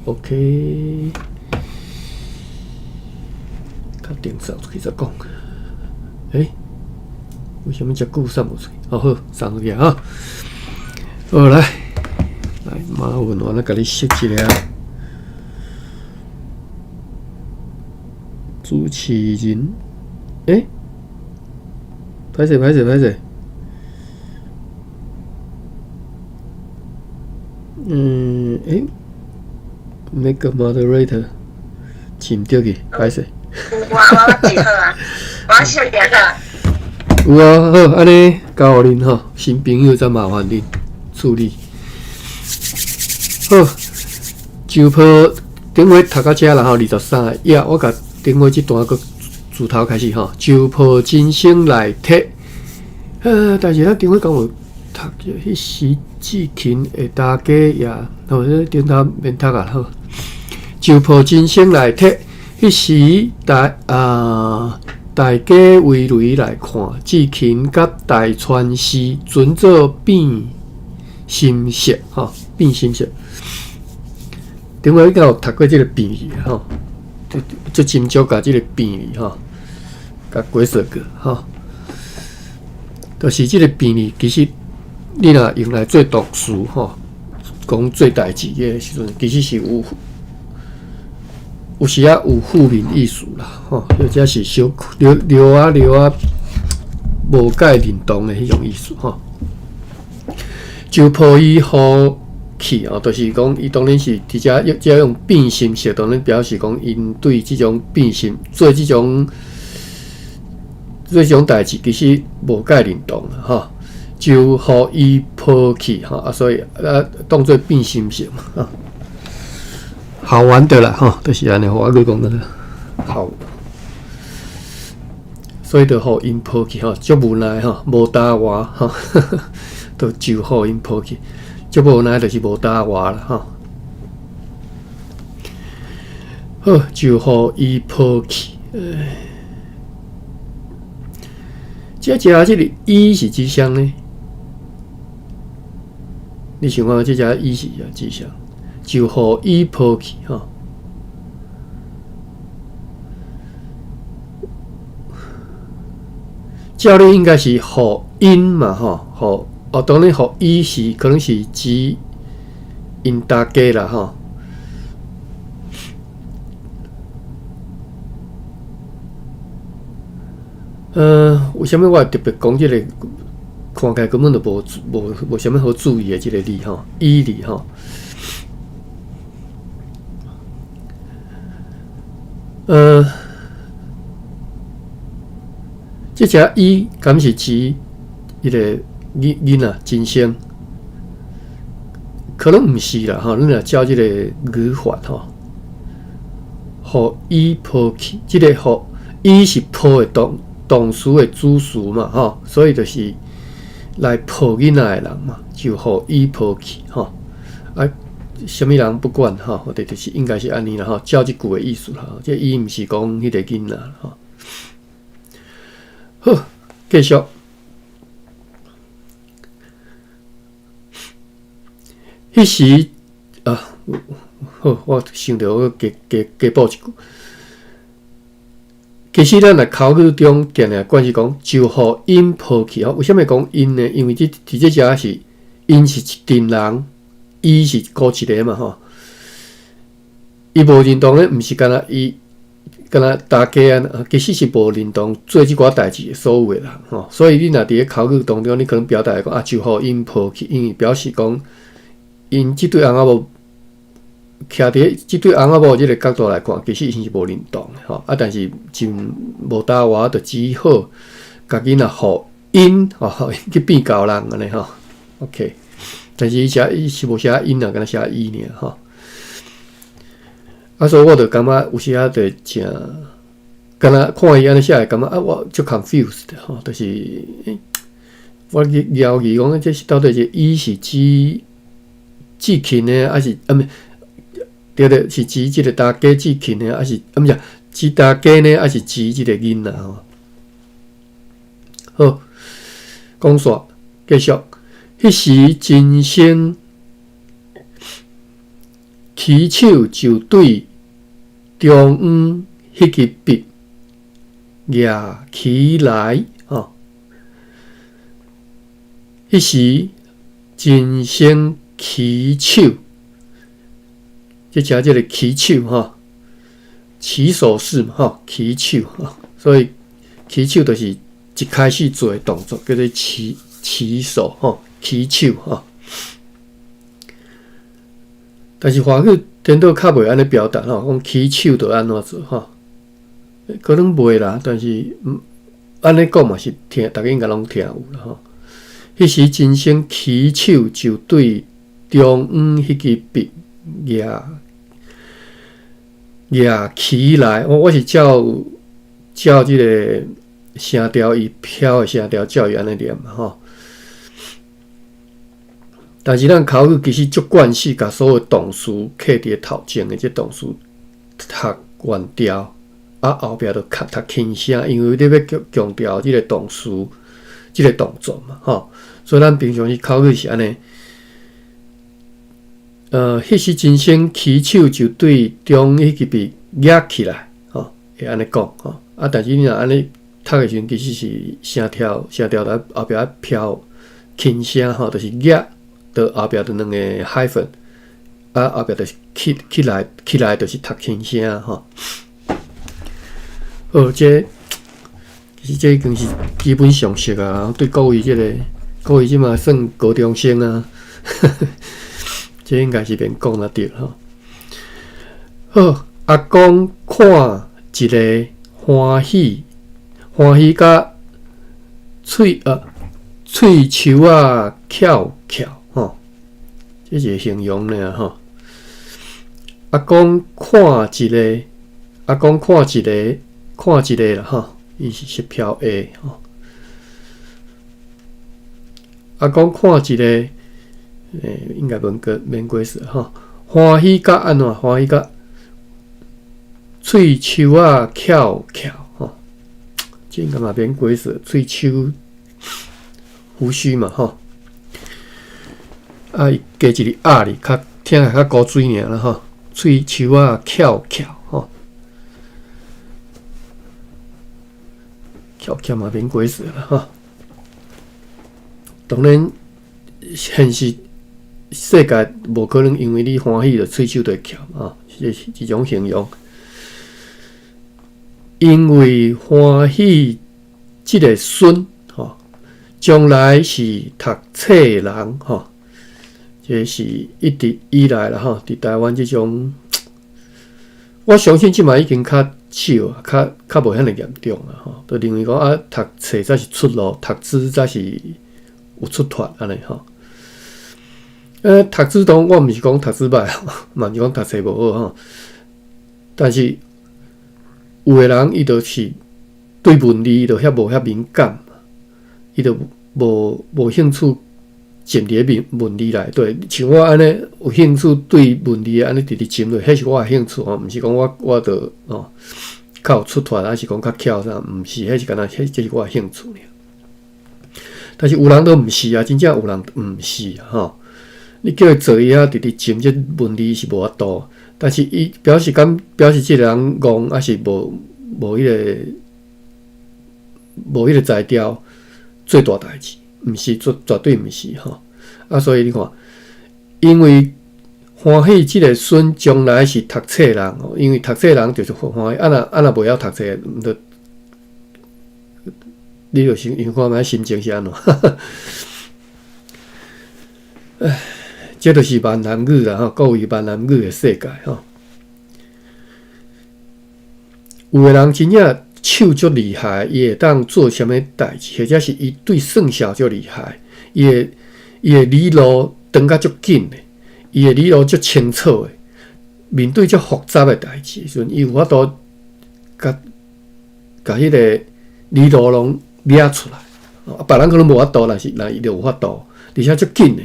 OK， 较定扫出去再讲。为什么遮久送无出去？好，送出去哈。好来，马文我来甲你设一下。主持人，歹势。make a moderator， 请对去，歹势。我记好啊，我小点啊。有啊，好，安尼交互恁吼，新朋友再麻烦恁处理。好，周坡顶回读到遮啦吼，23个，我甲顶回这段个自头开始吼，周坡人生内体。但是咱顶回讲有读迄时志勤的大家也，吼，顶头免读啊，好。周坡人生内体，迄时大家围内来看，志勤甲大川氏准做变心色，吼，变心色。顶回有读过即个变字吼，就斟酌甲即个变字吼，甲解释过吼。就是即个变字，其实你若用来做读书吼，讲做代志的时阵，其实是有时啊有负面意思啦，或者是小留啊无解认同的迄种意思吼。周坡伊好气哦，就是讲伊当然是直接用变心色，当然表示讲因对即种变心做即种代志，其实无解认同啦吼，就互伊抛弃吼所以当做变心色嘛好玩的啦吼，就是安尼，我讲的好，所以就互因抛弃吼，足无奈吼，无答话吼，就互因抛弃，足无奈就是无答话啦吼。好，就互伊抛弃。即个伊是几项呢？你想看即只伊是几项？就互伊抛弃吼。照理应该是互因嘛吼，当然互伊是可能是指因大家啦吼。为什么我特别讲即个？看起来根本就无啥物好注意的即个字吼，伊字吼。即只伊敢是指迄个囡仔真生？可能毋是啦吼，你若照即个语法吼，互伊抛弃，即个互伊是抛的动词的主词嘛吼，所以就是来抱囡仔的人嘛，就互伊抛弃吼。什么人不管吼，或者就是应该是安尼啦吼，照即句的意思啦。这伊毋是讲迄个囡仔吼。好，继续。迄时好，我想着我加补一句。其实咱来口语中定定关系讲，就互因抛弃吼。为什么讲因呢？因为伫这遮是因是一群人，伊是孤一个嘛吼。伊无认同咧，毋是干那大家啊，其实是无认同做即寡代志所有的人吼。所以你若伫咧口语当中，你可能表达讲就互因抛弃，因为表示讲因即对翁仔某。徛伫即对翁仔某即个角度来看，其实伊是无认同的吼。但是真无答话，就只好家己若互因去变交人安尼吼。OK， 但是伊是无写因啊，敢若写伊尔吼。所以我就感觉有时仔就真，敢若看伊安尼写，感觉我足 confused 吼，就是我了解讲，这是到底是伊是指志勤呢，还是对，是指即个大家志勤呢，还是毋是指大家呢，还是指即个囡仔吼？好，讲煞继续。迄时真生起手就对中央迄支笔举起来，迄时真先起手，即个起手起手式嘛起手所以起手就是一开始做的动作，叫做起手起手但是华语颠倒较袂安尼表达讲起手着安怎做可能袂啦，但是安尼讲嘛是听，大家应该拢听有啦迄时真先起手就对中央迄支笔举起来，我是照即个声调伊飘的声调照伊安尼念嘛但是咱口语其实足惯势，甲所有动词刻伫头前的这动词读原调，后壁就读轻声，因为你要强调即个动词，即个动作嘛所以咱平常时口语是安尼。迄时真先起手就对中迄支笔举起来会安尼讲但是你若安尼读的时阵，其实是声调在后壁飘轻声就是举。到后壁就两个 hyphen， 后壁就是起来就是读轻声这其实这已经是基本常识啊。对各位即嘛算高中生啊，这应该是免讲得着好，阿公看一个欢喜甲喙鬚啊翘翘。这是形容呢阿公看一个啦伊是飘 A 阿公看一个应该免过事欢喜甲安怎？欢喜甲喙鬚啊翘翘这应该嘛免过事，喙鬚胡须嘛加一个啊哩，听起来较古水尔啦喙鬚啊翘翘翘翘嘛免过事啦当然，现实世界无可能因为你欢喜就喙鬚就翘这是一种形容。因为欢喜即个孙将来是读册的人这是一直以来啦伫台湾这种，我相信即嘛已经较少较无遐尼严重啦就认为讲读册才是出路，读书才是有出头安尼读书当我毋是讲读书歹嘛毋是讲读册无好但是有的人伊就是对文理伊就无遐敏感，伊就无兴趣。浸伫文理内底，像我安尼有兴趣对文理安尼直浸落，迄是我的兴趣毋是讲我着较有出头，还是讲较巧啥？毋是，迄是干那，这是我的兴趣尔。但是有人都毋是啊，真正有人毋是你叫伊做伊直浸这文理是无法度，但是伊表示这个人戆，还是无迄个才调做大代志。毋是，绝对毋是所以你看，因为欢喜即个孙将来是读册人因为读册人就是欢喜，若袂晓读册，你就想看卖心情是安怎这就是闽南语啦各位闽南语的世界有的人真正手足厉害，伊会当做啥物代志，或者是伊对算术足厉害，伊会理路长甲足紧的，伊会理路足清楚的。面对足复杂的代志时阵，伊有法度甲迄个理路拢掠出来。别人可能无法度，但是伊就有法度，而且足紧的，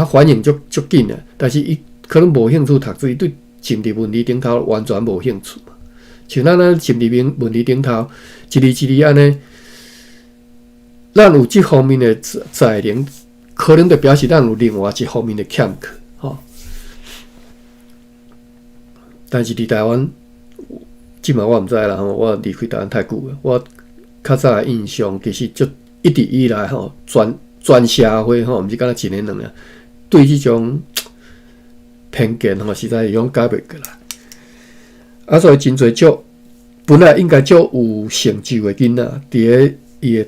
反应足紧的。但是伊可能无兴趣读书，伊对浸伫文理顶头完全无兴趣。像咱浸伫文理顶头，一字一字安尼，咱有这方面的才能，可能就表示咱有另外一方面的欠缺但是伫台湾，即嘛我毋知啦吼，我离开台湾太久了。我较早的印象其实就一直以来吼，全社会吼，毋是敢若一年两年，对即种偏见吼，实在是用解袂过来。啊，所以真侪足本来应该足有成就的囡仔，伫咧伊的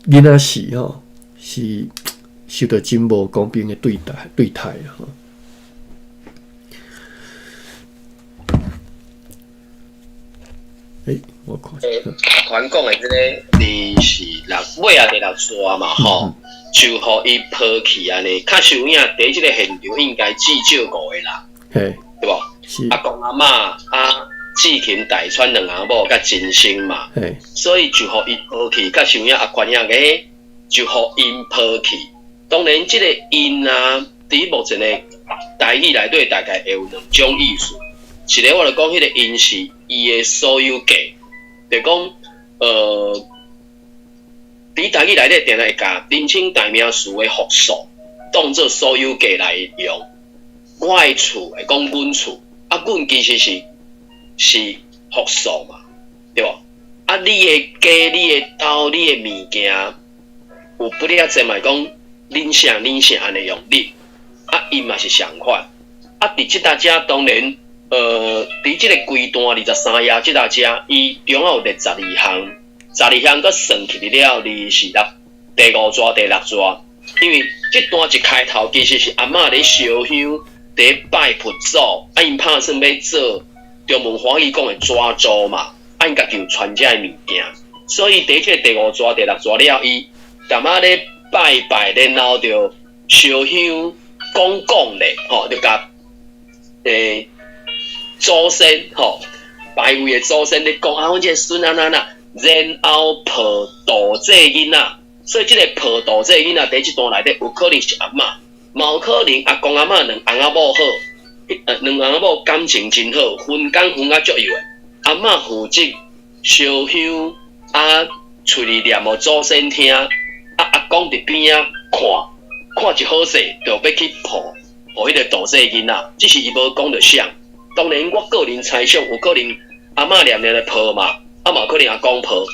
囡仔时吼，是受到真无公平的对待啊！吼。我看。团讲的这个，你是尾啊第六抓嘛吼，就互伊抛弃安尼。较受影第一个现场应该至少5个人，对无？阿公阿嬷志勤、大川两阿某甲真心嘛，所以就互伊抛弃。较受影权影个，就互因抛弃。当然，即个因啊，伫目前的台语内底大概会有2种意思。一个我就讲，迄个因是伊的所有价，就讲伫台语内底定会甲人称代名词的复数当做所有价来用。我的厝会讲阮厝，阮其实是复数嘛，对无？你的家、你的兜、你的物件，有不了侪嘛讲恁啥安尼用你，因嘛是相款。伫即搭遮当然。伫即个规段23页即搭遮，伊中有列12项搁算起了26，第5抓、第6抓。因为即段一开头其实是阿嬷咧烧香，伫拜佛祖，因拍算要做中文华语讲的抓周嘛，因家己有传遮的物件，所以第这第5抓、第6抓了，伊淡仔咧拜，然后就烧香讲咧，吼，就甲祖先吼，拜位的祖先咧讲阮这孙然后抱大这囡仔，所以这个抱大这囡仔，伫这段内底有可能是阿嬷，嘛有可能阿公阿嬷两翁仔某好，两翁仔某感情真好，分工分啊足有诶。阿嬷负责烧香，喙里念互祖先听，阿公伫边仔看一好势，就要去抱迄个大这囡仔，只是伊无讲着啥。当然，我个人猜想，有可能阿嬷念咧抱嘛，嘛有可能阿公抱。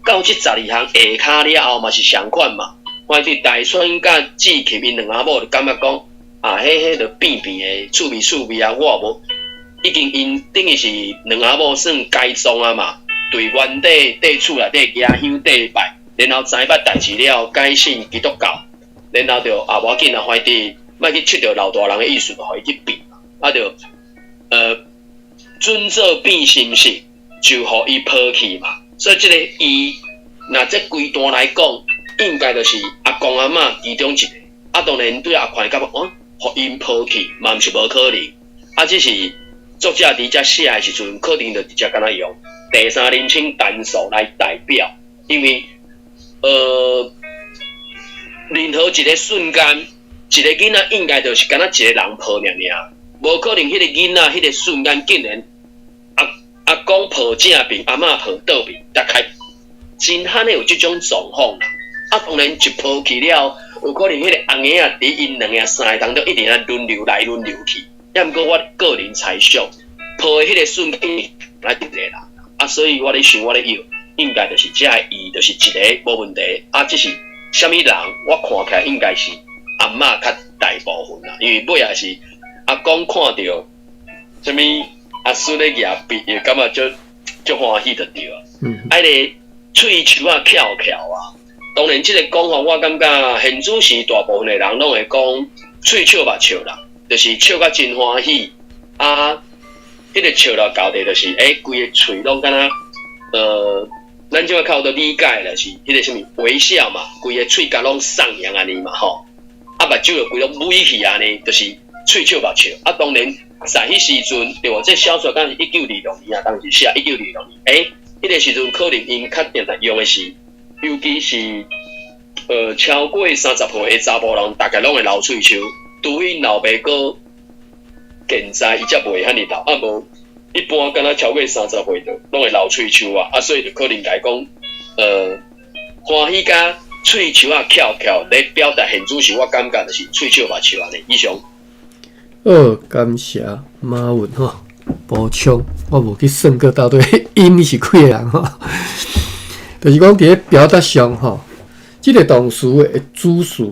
到这12项下骹了后嘛是相款嘛。反正大川甲志勤因两阿某就感觉讲，迄就变的趣味啊，我也无。已经因等于是两阿某算改装啊嘛，对原地厝内底举香祭拜，然后知捌代志了，改信基督教，然後就無要緊啊，反正莫去切着老大人的意思，互伊去變，就准做變心事，就互伊拋棄嘛。所以這個伊，若這規段來講，應該就是阿公阿嬷其中一個。當然對阿寬感覺，互因拋棄，嘛毋是無可能。只是作者佇遮寫的時陣，可能就直接敢若用第三人稱單數來代表，因為任何一個瞬間，一個囡仔應該就是敢若一個人抱爾爾，無可能迄個囡仔迄個瞬間竟然阿公抱正邊，阿嬷抱倒邊，大概真罕有這種狀況啦。當然一抱去了，有可能迄個紅兒啊，佇因兩個三個當中一定要輪流來輪流去。也毋過我個人猜想，抱的迄個瞬間來一個人，所以我咧想，我咧要應該就是這個伊就是一個無問題。只是什麼人，我看起來應該是阿嬷較大部分啦，因為尾也是阿公看到什麼阿孫咧舉筆，也感覺就歡喜就對啊。迄個喙鬚啊翹啊，當然這個講法我感覺現主時大部分的人攏會講喙笑目笑啦，就是笑甲真歡喜。迄個笑到到底就是規個喙攏敢若咱即個較有得理解就是迄個什麼微笑嘛，規個喙角攏上揚安尼嘛吼，目睭就規個微去安尼，就是喙笑目笑。當然在迄時陣，對無？這小說敢是1926年啊，當時寫1926年。迄個時陣可能因確定在用的是，尤其是超過30歲的查甫人，大概攏會流喙鬚，除非老爸哥健在，伊才袂遐尼流。無一般敢若超過30歲的，攏會流喙鬚啊。所以就可能來講，歡喜甲喙鬚啊翹，來表達現主時，我感覺就是喙笑目笑安尼以上。感謝馬文吼。补充，我无去算过到底因是几个人吼。就是讲伫咧表达上吼，即个动词的主词，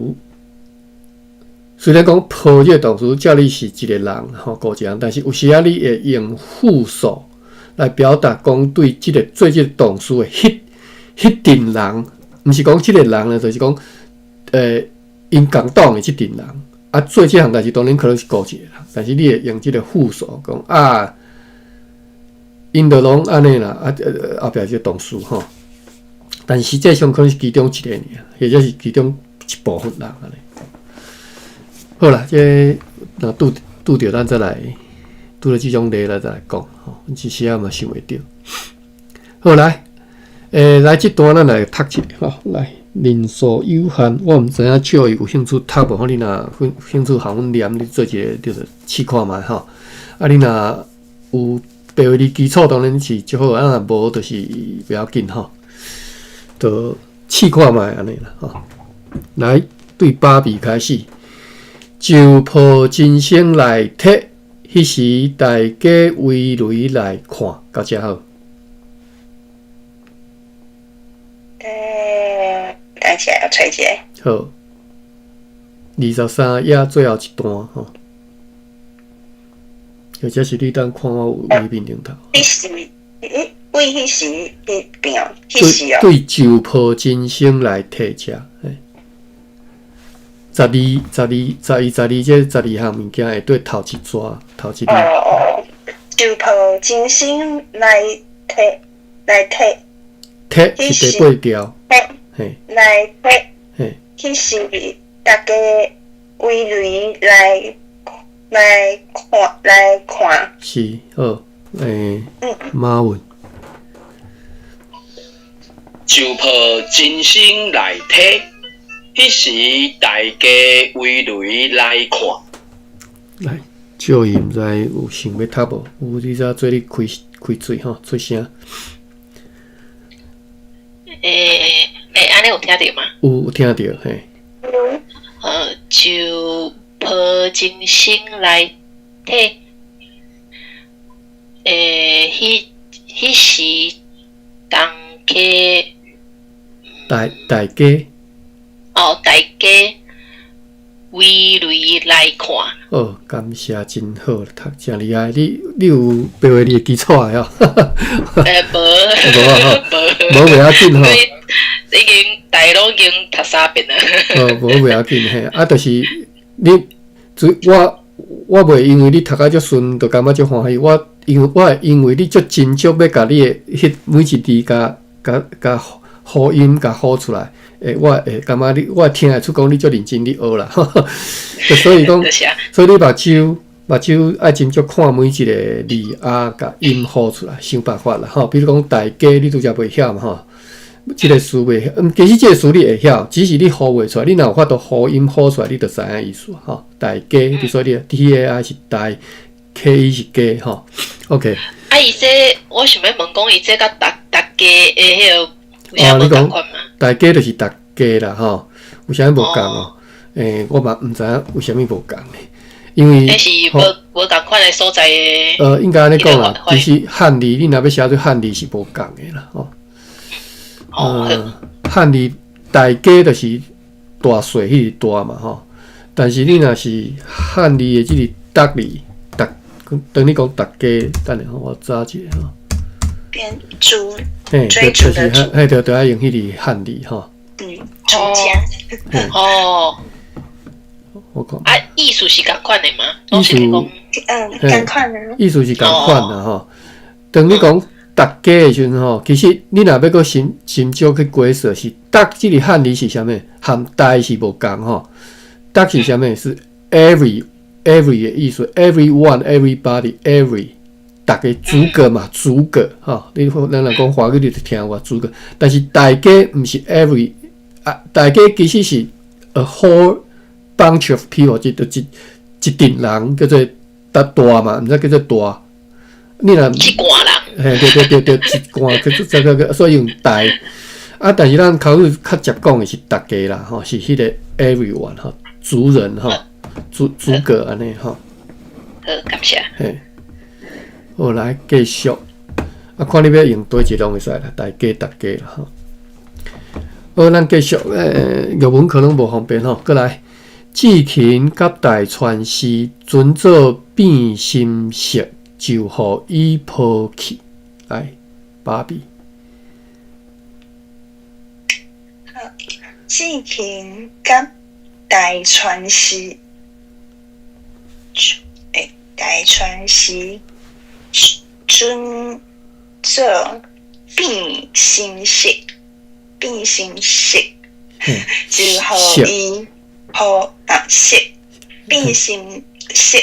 虽然讲抱这个动词照理是一个人吼，个人，但是有时啊，你会用复数来表达讲对即个做即个动词的迄阵人，毋是讲即个人咧，就是讲因共党的即阵人啊，做即项代志当然可能是个一个人，但是你会用即个复数讲啊，因就拢安尼啦，啊后壁即个动词吼。但实际上可能是其中一个尔，或者是其中一部分人安尼。好啦，这若拄着咱再来，拄着即种例咱再来讲吼，一时啊嘛想袂着。好来，来这段咱来读一下吼，来人数有限，我毋知影少伊有兴趣读无？吼，你若兴趣含阮念，你做一个就是试看觅吼。啊，你若有白话字基础，当然是最好；啊，若无就是不要紧吼。就试看觅安尼啦，吼！来对芭比开始，就抱真心来摕，迄时大家围雷来看，到遮好。等一下要吹一下。好，23页最后一段吼，或者是你当看我有微面顶头。为迄时迄边，迄时哦。对就抱真心来摕遮，嘿。12这12项物件会对头一撮，头一字。就抱真心来摕，摕是第八条。嘿。来摕。嘿。迄时大家围雷来看。是，好，马文。就抱真心来摕，迄时大家围雷来看。来，少伊毋知有想要读无？有你则做你开嘴吼，出声。安尼有听到吗？有听到，嘿。就抱真心来摕，迄时大家。大家大家围雷来看。哦，感谢，真好，读真厉害。你有白话字的基础的吼？无袂要紧吼。已经大陆已经读3遍啊。无袂要紧嘿，啊，就是你，我袂因为你读啊足顺，就感觉足欢喜。我因为你足斟酌要甲你的迄每一字甲好音甲好出来，我会感觉我听得出讲你足认真咧学啦，所以讲，所以你目睭爱斟酌看每一个字啊，甲音好出来，想办法啦吼。比如讲大家你拄则袂晓嘛吼，即个词袂晓，其实即个词你会晓，只是你好袂出来。你若有法度好音好出来，你就知影意思吼。大家，比如说你 TAI 是大 ，KE 是家吼。OK。啊，伊这我想要问讲，伊这甲大家的迄个。你讲大家就是大家啦，吼，有啥物无共哦？我嘛毋知影为啥物无共的，因为是无共款的所在的。应该安尼讲啦，其实汉字你若要写做汉字是无共的啦，吼。汉字大家就是大细迄个大嘛，吼。但是你若是汉字的即个达字，等你讲大家，等下我查一下吼。变猪，追逐的猪，就爱用迄个汉字吼。猪家。我讲。啊，意思是共款的吗？意思，共款的。意思是共款啦吼。当你讲大家的时阵吼，其实你若要搁斟酌去解释是大即个汉字是啥物，含大是无共吼。大是啥物？是 every 的意思 ，everyone、everybody、every。大家主格嘛，主格吼，你咱若讲华语你就听有主格，但是大家毋是 every 啊，大家其实是 a whole bunch of people， 即就一群人叫做大嘛，毋知叫做大。你若一挂人，对，一挂叫做这个，所以用大啊。但是咱口语较直讲的是大家啦，吼，是迄个 everyone 吼，族人吼，主格安尼吼。感谢。嘿。好，来继续。啊，看你要用多一拢会使啦，大家啦吼。好，咱继续。日文可能无方便吼，过来。志勤甲大川氏准做变心色，就互伊抛弃。来，芭比。志勤甲大川氏，大川氏准做变心色，就互伊。色变心色，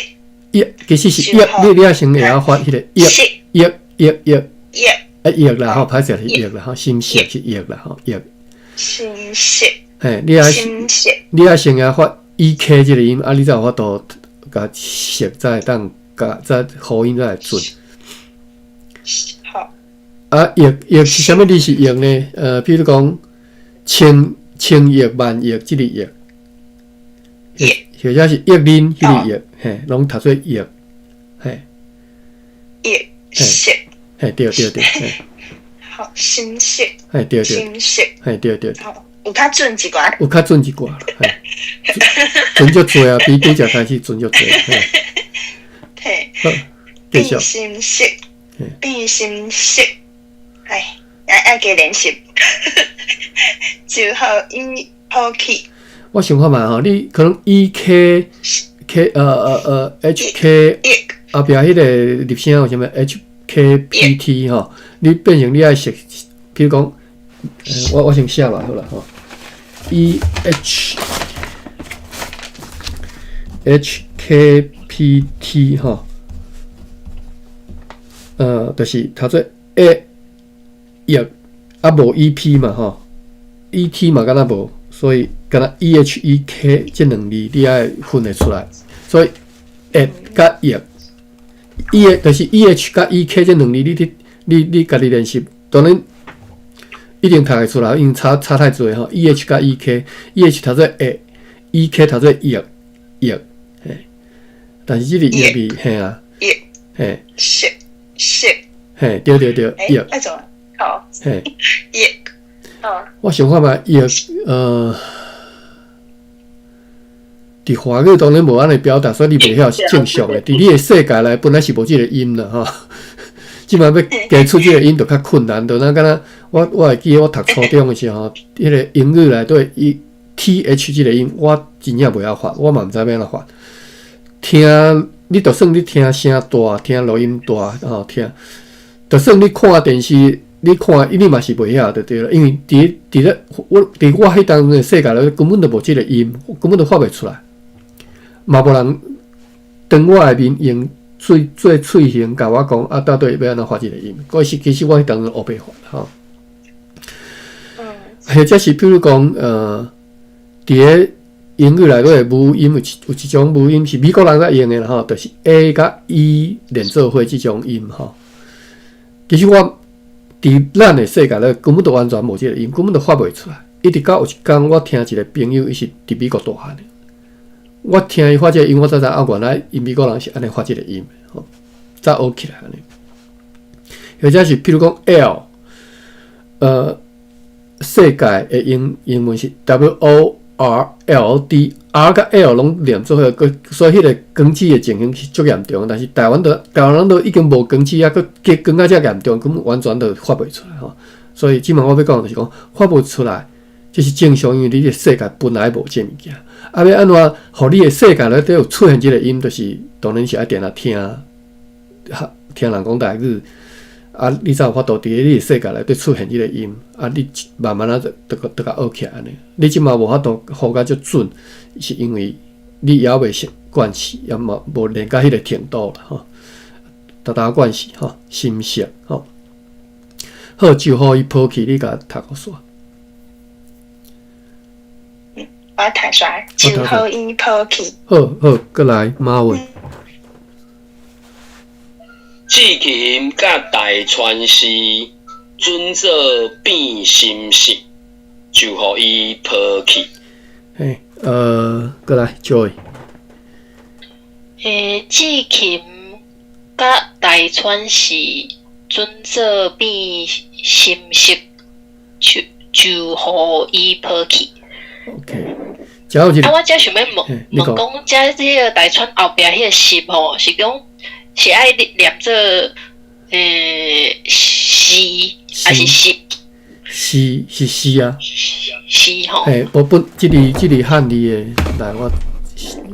其实是你也先会晓发迄个液啦吼，歹势是液啦吼，心色是液啦吼，液。心色。嘿，你也先会发 ek 这个音，啊，你才有法度甲色再当甲再喉音再来准。好。啊，液是啥物字是液呢？比如讲清液、慢液这个液。或者是液磷迄个液，嘿，拢读做液，嘿，液色，嘿，对，嘿，好，心色，嘿，对，心色，嘿，对，好，有较准一寡，有较准一寡啦，嘿，准足多啊，比拄则开始准足多，嘿，好，继续，变心色，哎，爱加练习，就好伊抛弃。我想看嘛吼，你可能 HK 后壁迄个粒声有啥物 HKPT 吼，你变成你爱写，比如讲，我先写嘛好啦吼，HKPT 吼，就是读做 A 液啊无 EP 嘛吼 ，ET 嘛敢若无。所以，敢若 EHEK 这两字你爱分得出来。所以，甲液就是 EH 甲 EK 这两字，你家己练习，当然一定读得出来，因为差太多吼。EH 甲 EK，EH 读做EK 读做液，嘿。但是这个液字，嘿啊，嘿，色，嘿，对，液，那种，好，嘿，液。我想看嘛，液伫华语当然无安尼表达，所以你袂晓是正常的。伫你的世界内本来是无即个音啦，吼。即摆要加出即个音就较困难，就咱敢若我会记得我读初中的时候，迄个英语内底伊 th 即个音，我真正袂晓发，我嘛毋知要安怎发。听你就算你听声大，听录音大，吼听，就算你看电视。你看，你嘛是袂晓就对了，因为伫我迄当中的世界内根本就无即个音，根本就发袂出来，嘛无人当我的面用做喙形甲我讲啊，到底要安怎发即个音？其实我迄当中学袂发吼。或者是比如讲，伫个英语内底的母音有一种母音是美国人在用的啦吼，就是 A 甲 E 连做伙即种音吼。其实我。伫咱的世界咧，根本就完全无即个音，根本就发袂出来。一直到有一天，我听一个朋友，伊是伫美国大汉的，我听伊发即个音，我才知啊，原来因美国人是安尼发即个音的，吼，才学起来安尼。或者是譬如讲 L， 世界的英文是 WORLD，R 甲 L 拢连做伙，所以迄个光子的情形是足严重。但是台湾人都已经无光子啊，佮光啊遮严重，根本完全都发袂出来吼。所以即满我要讲就是讲发不出来，这是正常，因为你的世界本来无这物件。啊，要安怎，互你的世界内底有出现即个音，就是当然是爱定来听人讲台语。啊，你才有法度伫你的世界内底出现即个音，啊，你慢慢就甲学起来安尼。你即马无法度学甲足准，是因为你还未惯习，也无练到迄个程度啦吼。大惯习吼，心色吼。好，就互伊抛弃，你甲读个煞。我读出来，就互伊抛弃。好，过来马文。志勤甲大川氏准做变心色，就互伊抛弃。嘿，过来 Joy。志勤甲大川是准做变心色，就互伊抛弃。OK， 只有一个我只想要问讲，即个大川后壁迄个心吼，是讲是爱念做诗还是诗？是诗啊。诗吼。嘿，无本即个汉字的，来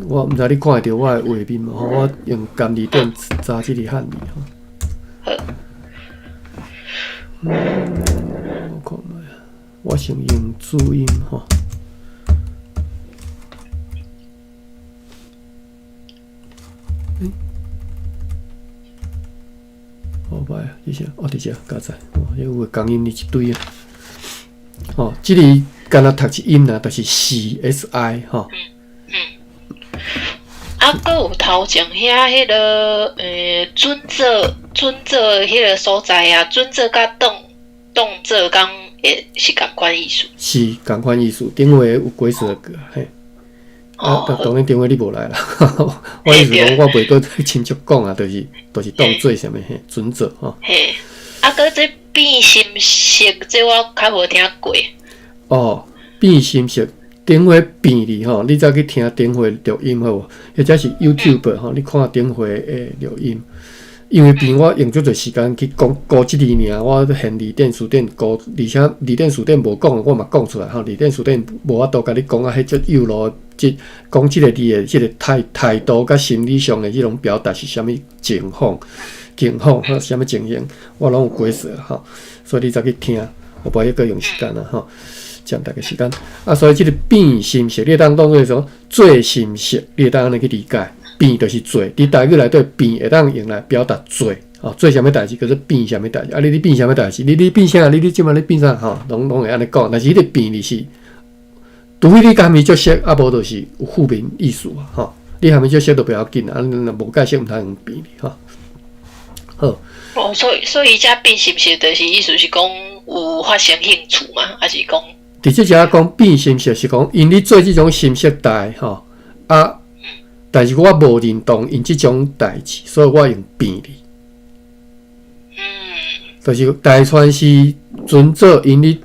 我毋知你看会着我的画面无？我用简字点查即个汉字吼。好。我看觅啊，我先用注音吼。好歹啊，这些伫遮加载，有个钢音哩一堆啊。即个敢若读一音啊，就是 CSI 吼。搁有头前迄个准做迄个所在啊，准做甲动做讲也是共款意思。是共款意思，顶回有几十个嘿。当然顶回你无来啦。我意思讲，我袂搁亲戚讲啊，就是当做啥物嘿，准做吼。嘿，搁这变心色，这我较无听过。变心色。顶回变哩吼，你再去听顶回录音好无？或者是 YouTube 吼，你看顶回的录音。因为变我用足侪时间去顾即字尔，我现离电书店顾，而且离电书店无讲，我嘛讲出来吼。离电书店无法度甲你讲啊，迄只幼路讲即个字的即个态度甲心理上的即种表达是啥物情况，吼啥物情形，我拢有解说吼。所以你再去听，我无要搁用时间啦吼。占大个时间所以即个变心色，你会当当做说做心色，你会当安尼去理解。变就是做，伫台语内底变会当用来表达做，做啥物代志，叫做变啥物代志。你变啥物代志？你变啥？你即摆你变啥？拢会安尼讲。但是迄个变哩是，除非你甲咪足熟，无就是有负面意思你下面足熟都不要紧啊，无解释毋通用变哩好。所以遮变心色，就是意思是讲有发生兴趣嘛，还是讲？伫即只讲变心色是讲，因你做即种心色代但是我无认同因即种代志，所以我用变哩。就是大川是准做因你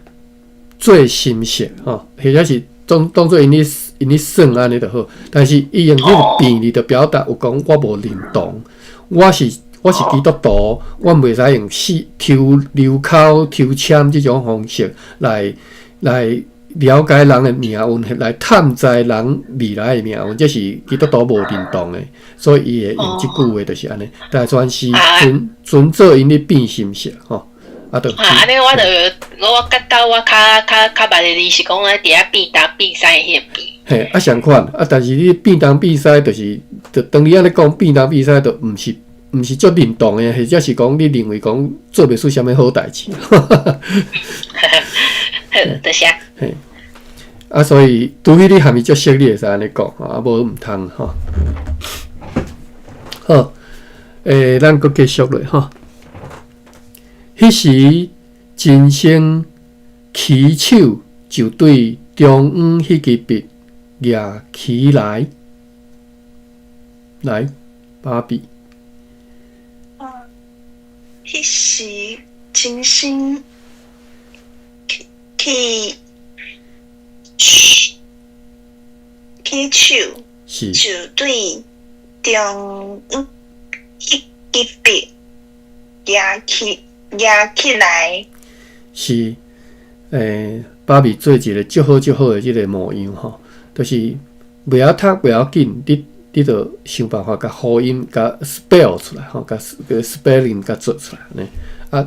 做心色或者是当做因你算安尼就好。但是伊用即个变哩的表达，有讲我无认同，我是基督徒，我袂使用抽流口、抽签即种方式来了解人的命运，来探知人未来的命运，这是基督徒无认同的，所以伊会用即句话就是安尼。大川是准做因咧变心色安尼我甲到我较捌的字是讲咧，伫遐变东变西迄变。嘿，相款但是你变东变西，就当你安尼讲变东变西，就毋是足认同的，或者是讲你认为讲做袂出啥物好代志。多谢。所以除非你还没足熟，你会使安尼讲无毋通好，咱搁继续落迄时真生起手就对中央迄支笔举起来，芭比。迄时真生起手就对中央迄支笔举起来。是，芭比做一个足好的即个模样就是袂晓读袂晓紧，你着想办法甲发音甲 spell 出来甲 spelling 甲做出来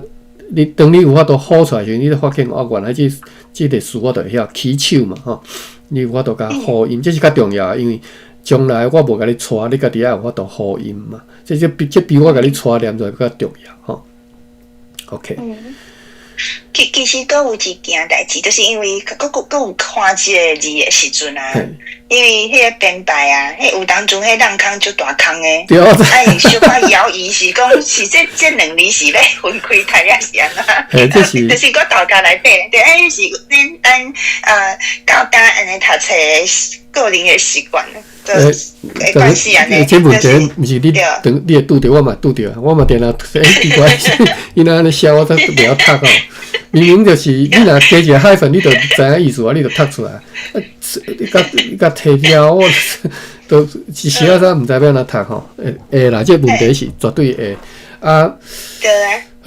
你当你有法度好出来时，你就发现原来即个词我着会晓起手嘛你有法度甲发音，这是较重要的，因为将来我无甲你带，你家己也有法度发音嘛。这比我甲你带念出来较重要OK。其实搁有一件代志，就是因为搁有看即个字的时阵因为迄个编排迄有当中迄人空足大空的，小可摇疑是讲是这两字是要分开读还是安怎？这是就是我大家来对，对，是咱教单安尼读册个人的习惯，的关系安尼。这问题毋是你会拄着，我嘛拄着，我嘛定定奇怪，伊若安尼笑我，才袂晓读哦。明明就是你若加一个海粉，你就知影意思啊，你就读出来。你甲摕掉我，都一时啊啥毋知要安怎读吼。会啦，这问题是绝对会啊。对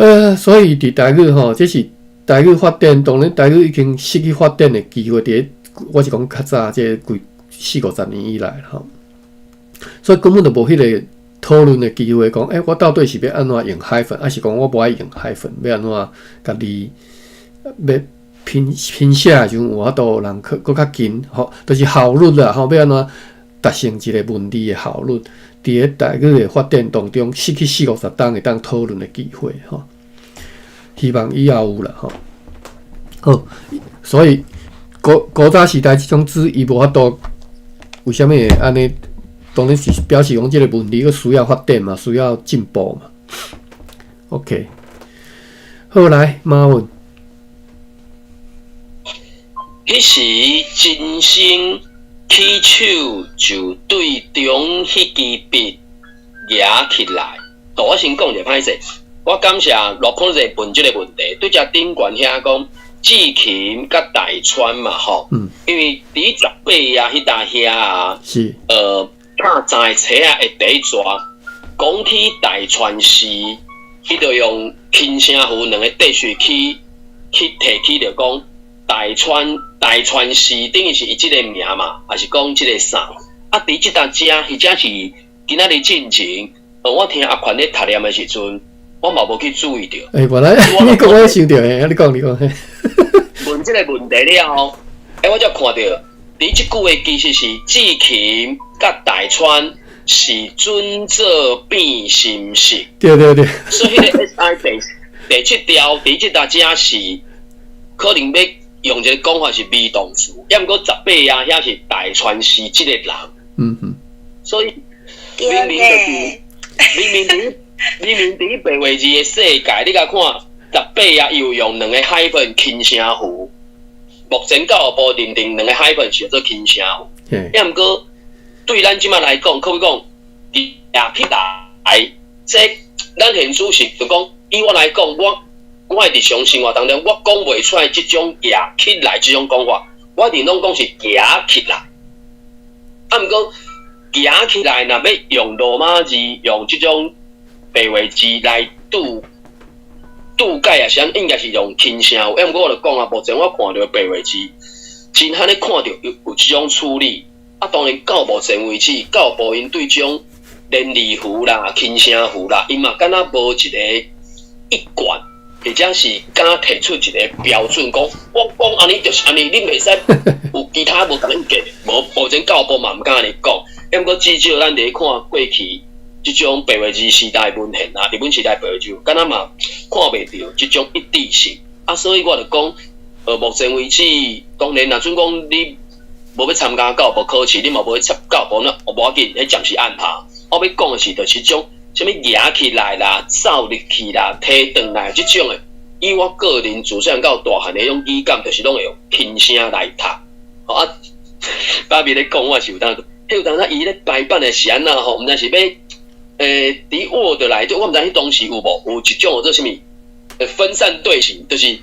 啊。所以伫台语吼，这是台语发展，当然台语已经失去发展的机会。我是讲较早这几40-50年以来吼，所以根本就无迄个讨论的机会，讲我到底是要安怎用海粉，还是讲我无爱用海粉，要安怎家己要拼写的时阵有法度人搁较紧，吼，就是效率啦，吼，要安怎达成一个问题的效率，伫个台语的发展当中，失去40-50年会当讨论的机会，吼，希望以后有啦，吼，好，所以古早时代这种字伊无法度，为虾米会安尼？当然是表示讲，这个问题个需要发展嘛，需要进步嘛。OK， 好来，马文。迄时真心起手就对中迄支笔压起来。我先讲者歹势，我感谢陆空姐问这个问题，对只顶悬遐讲志勤甲大川嘛吼，因为伫18啊迄搭遐啊，是拍在册啊会第一抓，讲起大川市，伊就用轻声符两个地序去提起着讲大川市等于是伊即个名嘛，还是讲即个啥？啊，伫即搭遮，迄只是今仔日进前，我听阿宽咧读念的时阵，我嘛无去注意着。原来你讲我想着诶，你讲。问即个问题了后，我才看到，伫即句诶其实是志勤甲大川是准做变心式。对。所以迄个 SI 第7条伫即搭遮是可能要用一个讲法是 be 动词，要毋过18啊遐是大川市即个人。所以明明伫白话字诶世界，你甲看18啊，又用两个海粉轻声符。目前教育部认定两个海粉是叫做轻声符，要毋过对咱即马来讲，可以讲压起来，这咱现主是就讲，以我来讲，我日常生活当中，我讲袂出来即种压起来即种讲法，我一定拢讲是压起来。啊，毋过压起来，若要用罗马字，用即种白话字来度解啊，是应该是用轻声，要毋过我就讲啊，目前我看到白话字，真罕咧看到有即种处理。啊，当然到目前为止，教育部因对即种连字符啦、轻声符啦，因嘛敢若无一个一贯，或者是敢若提出一个标准，讲我讲安尼就是安尼，恁袂使有其他无同意见。目前教育部嘛毋敢安尼讲，要毋过至少咱伫看过去。即种白话字时代文献啊，日本时代白话字，敢若嘛看袂到即种一致性啊，所以我就讲，目前为止，当然若准讲你无要参加教育部考试，你嘛无去插教育部，那无要紧，迄暂时安排。我要讲的是，就是种什么压起来啦、走入去啦、提转来即种的，以我个人自细到大汉的迄种语感，就是拢会用轻声来读。啊，爸比咧讲，我是有当，迄有当伊咧排版的是安那吼，毋知是要。伫 Word 内底，我毋知迄当时有无有一种做啥物分散队形，就是你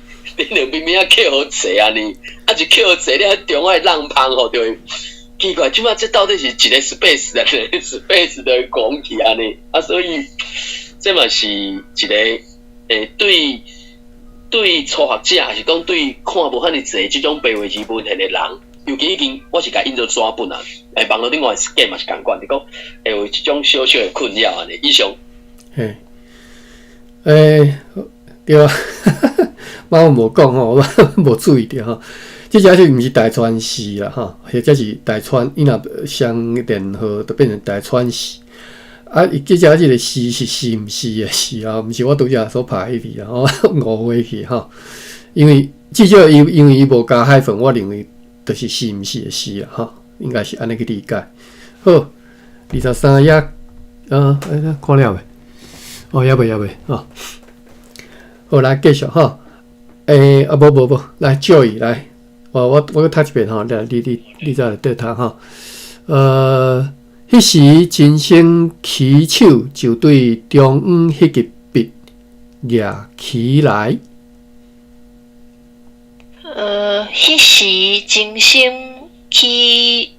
两边边啊扣好济安尼，啊一扣济你喺中央浪芳吼，就奇怪，即摆这到底是一个 space 的 space 的讲起安尼啊，所以这嘛是一个对初学者还是讲对看无遐尼济即种白话字文献的人。尤其已经，我是甲印做纸本啊，网络另外 scan 嘛是共款，就讲会有即种小小的困扰安尼。以上，对啊，我无讲吼，我无注意到吼，这只是毋是大川市啦吼，或者是大川，伊若相连合就变成大川市。啊，这只个市是是毋是的市啊？毋是我拄则所拍迄字啊，误会去吼。因为至少因为伊无加海粉，我认为。就是是毋是的是啊，哈，应该是安尼去理解。好，23页看了未？哦，要袂哦。好，来继续哈。无，来 Joy 来，我读一遍哈，你再来对他哈。迄时真生起手就对中央迄支笔举起来。迄时真生起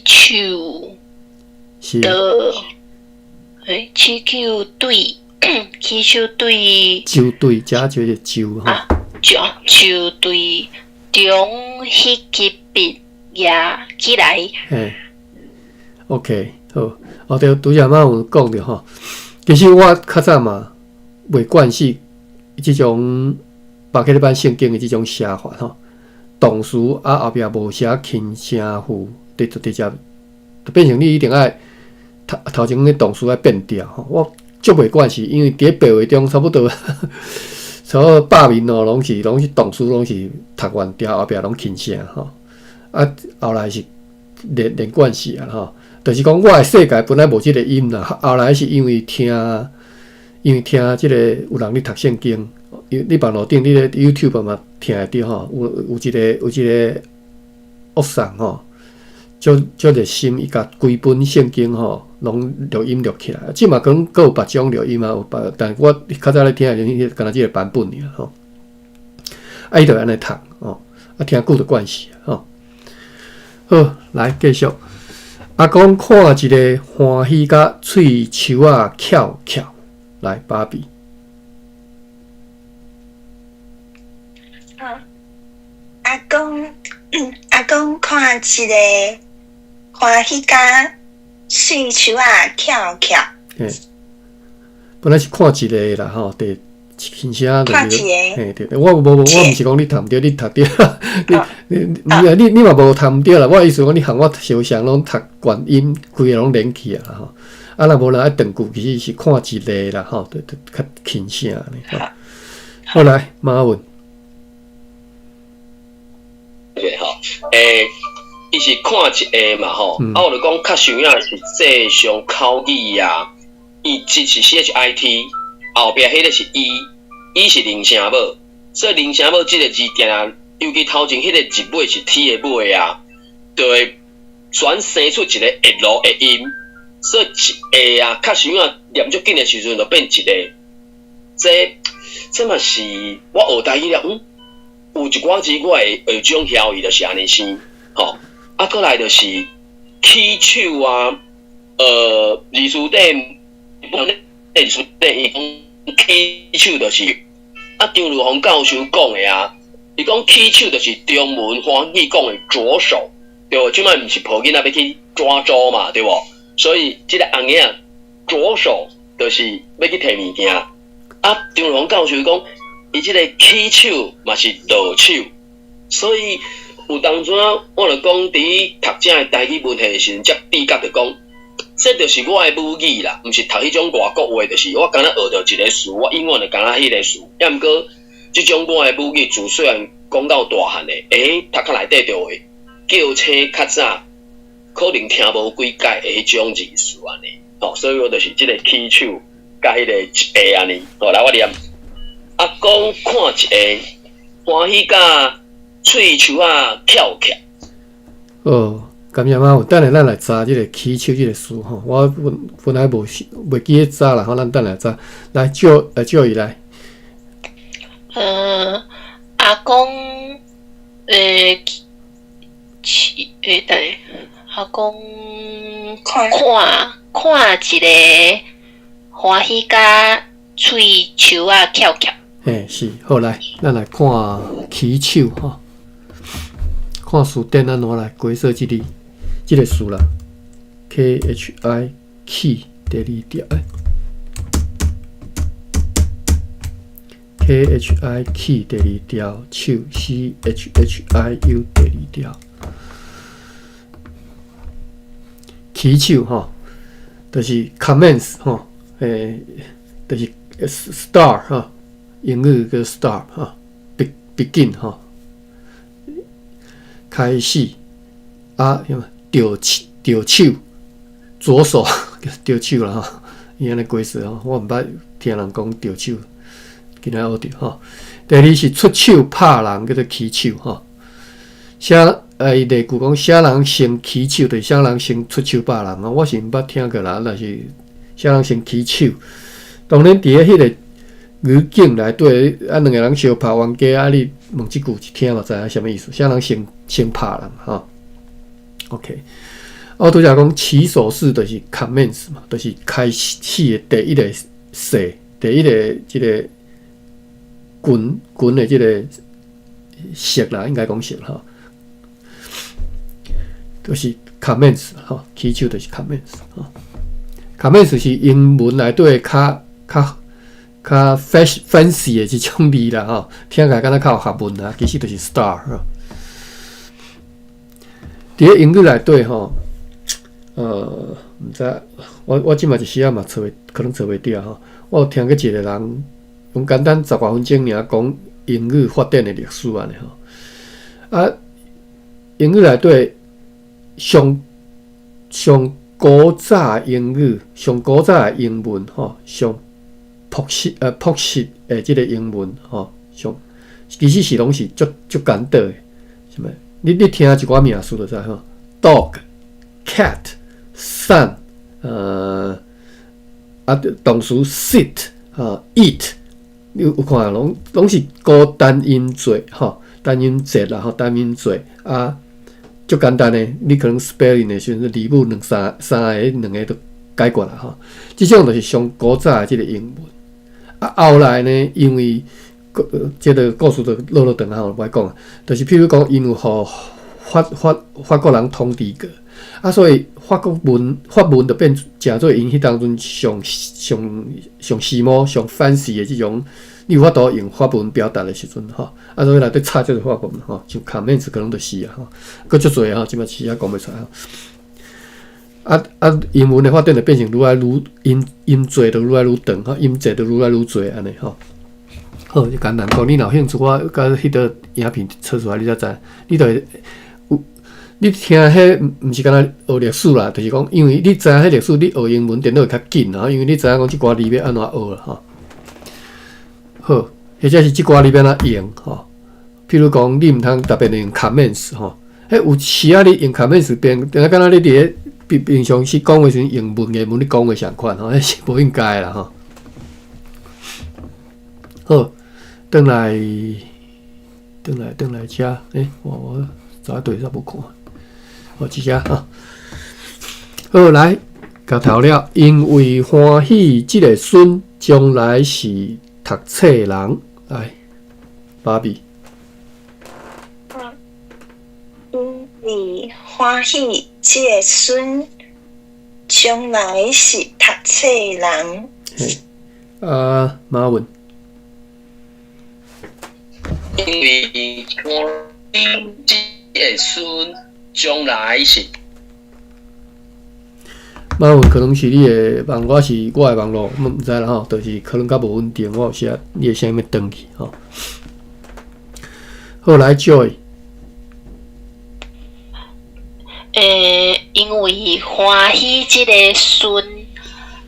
手是的，起手对，起手对，就对，加就个就哈。就对中迄支笔举起来。OK， 好，对，拄则嘛有讲着吼。其实我较早嘛袂惯系即种白起咧版圣经的即种写法吼，动词后壁无写轻声符，直接就变成你一定爱头前的动词爱变调吼。我足袂惯是因为伫白话中差不多100面哦，拢是动词拢是读完调后壁拢轻声吼。后来是练惯势啊吼。就是讲，我的世界本来无即个音啦，后来是因为听即个有人咧读圣经，你网络顶你咧 YouTube 嘛听会到吼，有一个恶送吼，足热心，伊甲规本圣经吼，拢录音录起来。即嘛可能有别种录音嘛，有别，但我较早咧听的，敢若即个版本尔吼。伊就安尼读吼，听久就惯势吼。好，来继续。阿公看一个欢喜甲喙鬚仔翘翘，来芭比。好，阿公看一个欢喜甲喙鬚仔翘翘。本来是看一个啦吼，第轻声看一个。对，我毋是讲你读毋对，你读对。你嘛无读毋对啦。我意思讲，你含我相常拢读原音，规个拢连起啊吼。若无人爱断句，其实是看一个啦吼，就较轻声咧。好来，马文。对吼，伊是看一个嘛吼，我就讲较像样是正常口语啊，伊即是 CHIT， 后壁迄个是 伊是零声母，所以零声母即个字定，尤其头前迄个字尾是 T 的尾啊，就会转生出一个会落的音，所以一下啊，较像样念足紧的时阵就变一个，这嘛是我学台语了，有一寡字我会有种晓伊就是安尼先，吼，过来就是起手啊，字词顶，字词顶伊讲起手就是。张如洪教授讲的啊，伊讲起手就是中文翻译讲的左手，对无？即摆毋是抱囡仔要去抓周嘛，对无？所以即个红仔左手就是要去摕物件。张如洪教授讲，伊即个起手嘛是落手，所以有当阵我就讲，伫读这个台语文学的时阵，才比较着讲，这就是我的母语啦，毋是读迄种外国话，就是我敢若学到一个词，我永远就敢若迄个词。也毋过，即种我的母语自虽然讲到大汉的，读较内底就会叫车较早，可能听无几届的迄种字词安尼。所以我就是即个起手甲迄个一下安尼。来我念，阿公看一个欢喜甲喙鬚仔翘翘。感谢妈，等下咱来查即个起手即个词吼，我本来袂记咧查啦，咱等下查。来叫伊来。阿公，等阿公看一个欢喜甲喙鬚仔翘翘。是，好来，咱来看起手吼，看词典咱拿来规说即个词啦 ，KHI 起第二条，KHI 起第二条，手 CHHIU 第二条，起手吼，就是 commence 吼，就是 start 吼，英语叫 start 吼 ，begin 吼，开始啊，着着手，左手着手啦吼，伊安尼解释吼，我毋捌听人讲着手，今仔学着吼。第二是出手拍人，叫做起手吼。伊例句讲，啥人先起手，就是啥人先出手拍人啊。我是毋捌听过啦，但是啥人先起手。当然，伫迄个语境内底，两个人相拍冤家，你问即句一听嘛，知影啥物意思？啥人先拍人吼 ？OK， 我拄则讲起手式就是 commence 嘛，就是开始的第一个势，第一个即个滚的即个势啦，应该讲势吼，就是 commence 吼，起手就是 commence 吼。commence 是英文内底较 fancy 的一种字啦吼，听起来敢若较有学问啦，其实就是 start 吼。伫咧英语内底吼，毋知我即马一时仔嘛可能找袂着吼。我有听过一个人用简单10外分钟尔讲英语发展的历史安尼吼。啊，英语内底上古早英语、上古早的英文吼，上朴实的即个英文吼，其实是拢是足简单的，什么？你听一寡名词就知吼 ，dog、cat、sun， 动词 sit、eat， 你有看拢是高单音节吼，单音节啦吼，单音节啊。足简单诶，你可能 spelling 的时阵，字母两个都解决啦吼。即种就是上古早诶即个英文。啊，后来呢，因为即个故事就落长啊，我讲啊，就是譬如讲，因为互法国人统治过，啊，所以法文就变诚做因迄当阵上时髦、上 fancy 诶即种。你有法度用法文表达的时阵吼，啊，所以内底插即个法文吼，像 commence 可能就是啊吼，佫足侪吼，即马时仔讲袂出来吼。英文的发展就变成愈来愈音节就愈来愈长吼，音节就愈来愈侪安尼吼。好，就简单讲，你若有兴趣，我甲迄个影片撮出来，你才知，你就会有。你听迄毋是敢若学历史啦，就是讲，因为你知影迄历史，你学英文电脑会较紧啦，因为你知影讲即寡字要安怎学啦吼。好，或者是即寡你要安怎用吼？譬如讲，你毋通特别用 commence 吼，有时啊，你用 commence 变，敢若你伫咧平常时讲诶时阵用文言文你讲诶相款吼，迄是无应该啦吼。好，转来遮，我早对煞无看，好，即遮吼。好，来到头了，因为欢喜即个孙将来是。读册人来，芭比。因为欢喜即个孙，将来是读册人。马文。因为欢喜即个孙，将来是。马文可能是你的网，我的网络，毋知啦吼，就是可能较无稳定，我有时你的声音要断去吼。好，来 Joy。因为欢喜即个孙，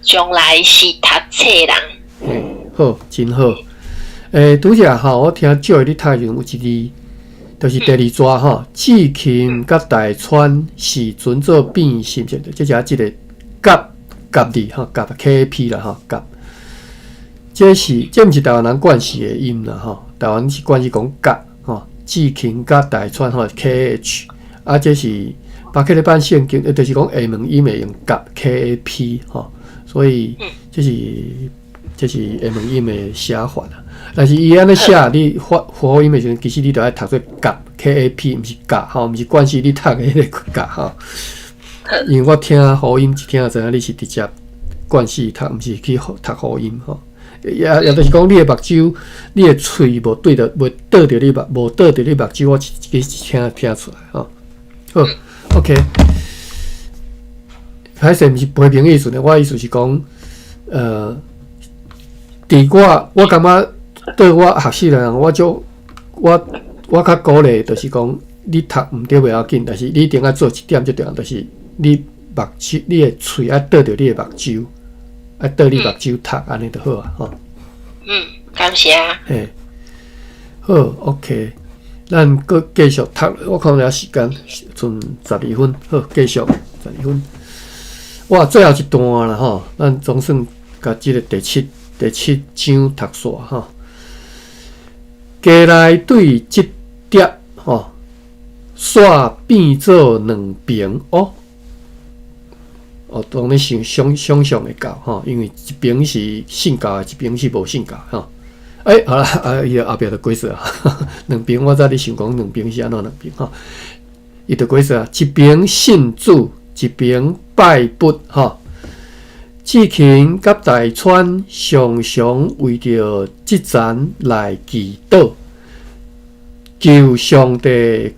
将来是读册人。好，真好。拄则吼，我听 Joy 你读时有一字，就是第二抓吼，志勤甲大川时阵做变心，即个甲字吼，甲 KAP 啦吼，甲。这毋是台湾人惯习的音啦吼，台湾是惯习讲甲吼，志勤甲大川吼 KH， 啊，这是巴克利版圣经，就是讲下门音会用甲 KAP 吼，所以这是下门音的写法啦。但是伊安尼写，你发音的时阵，其实你着爱读做甲 KAP， 毋是甲吼，毋是惯习你读的迄个甲吼。因为我听福音一听就知影你是直接惯势读，毋是去读福音吼。也就是讲，你的目睭，你的喙无对着，无倒着你无倒着你目睭，我一听出来吼。好 ，OK。歹势毋是批评意思呢，我的意思是讲，伫我感觉对我学习的人，我较鼓励，就是讲你读毋对袂要紧，但是你一定要做一点最重要，就是你目睭，你的喙爱倒着你的目睭，爱倒你目睭读，安尼就好啊，吼。感谢。嘿，好 ，OK， 咱搁继续读，我看下时间剩12分，好，继续12分。哇，最后一段啦吼，咱总算甲即个第七章读煞吼。加来对即碟吼，煞变做两边哦。当然想象会到吼，因为一边是信教的，一边是无信教吼。好啦，伊后壁就解释啊，两边我早咧想讲两边是安怎两边吼，伊就解释啊，一边信主，一边拜佛吼。志勤甲大川常常为着即层来祈祷，求上帝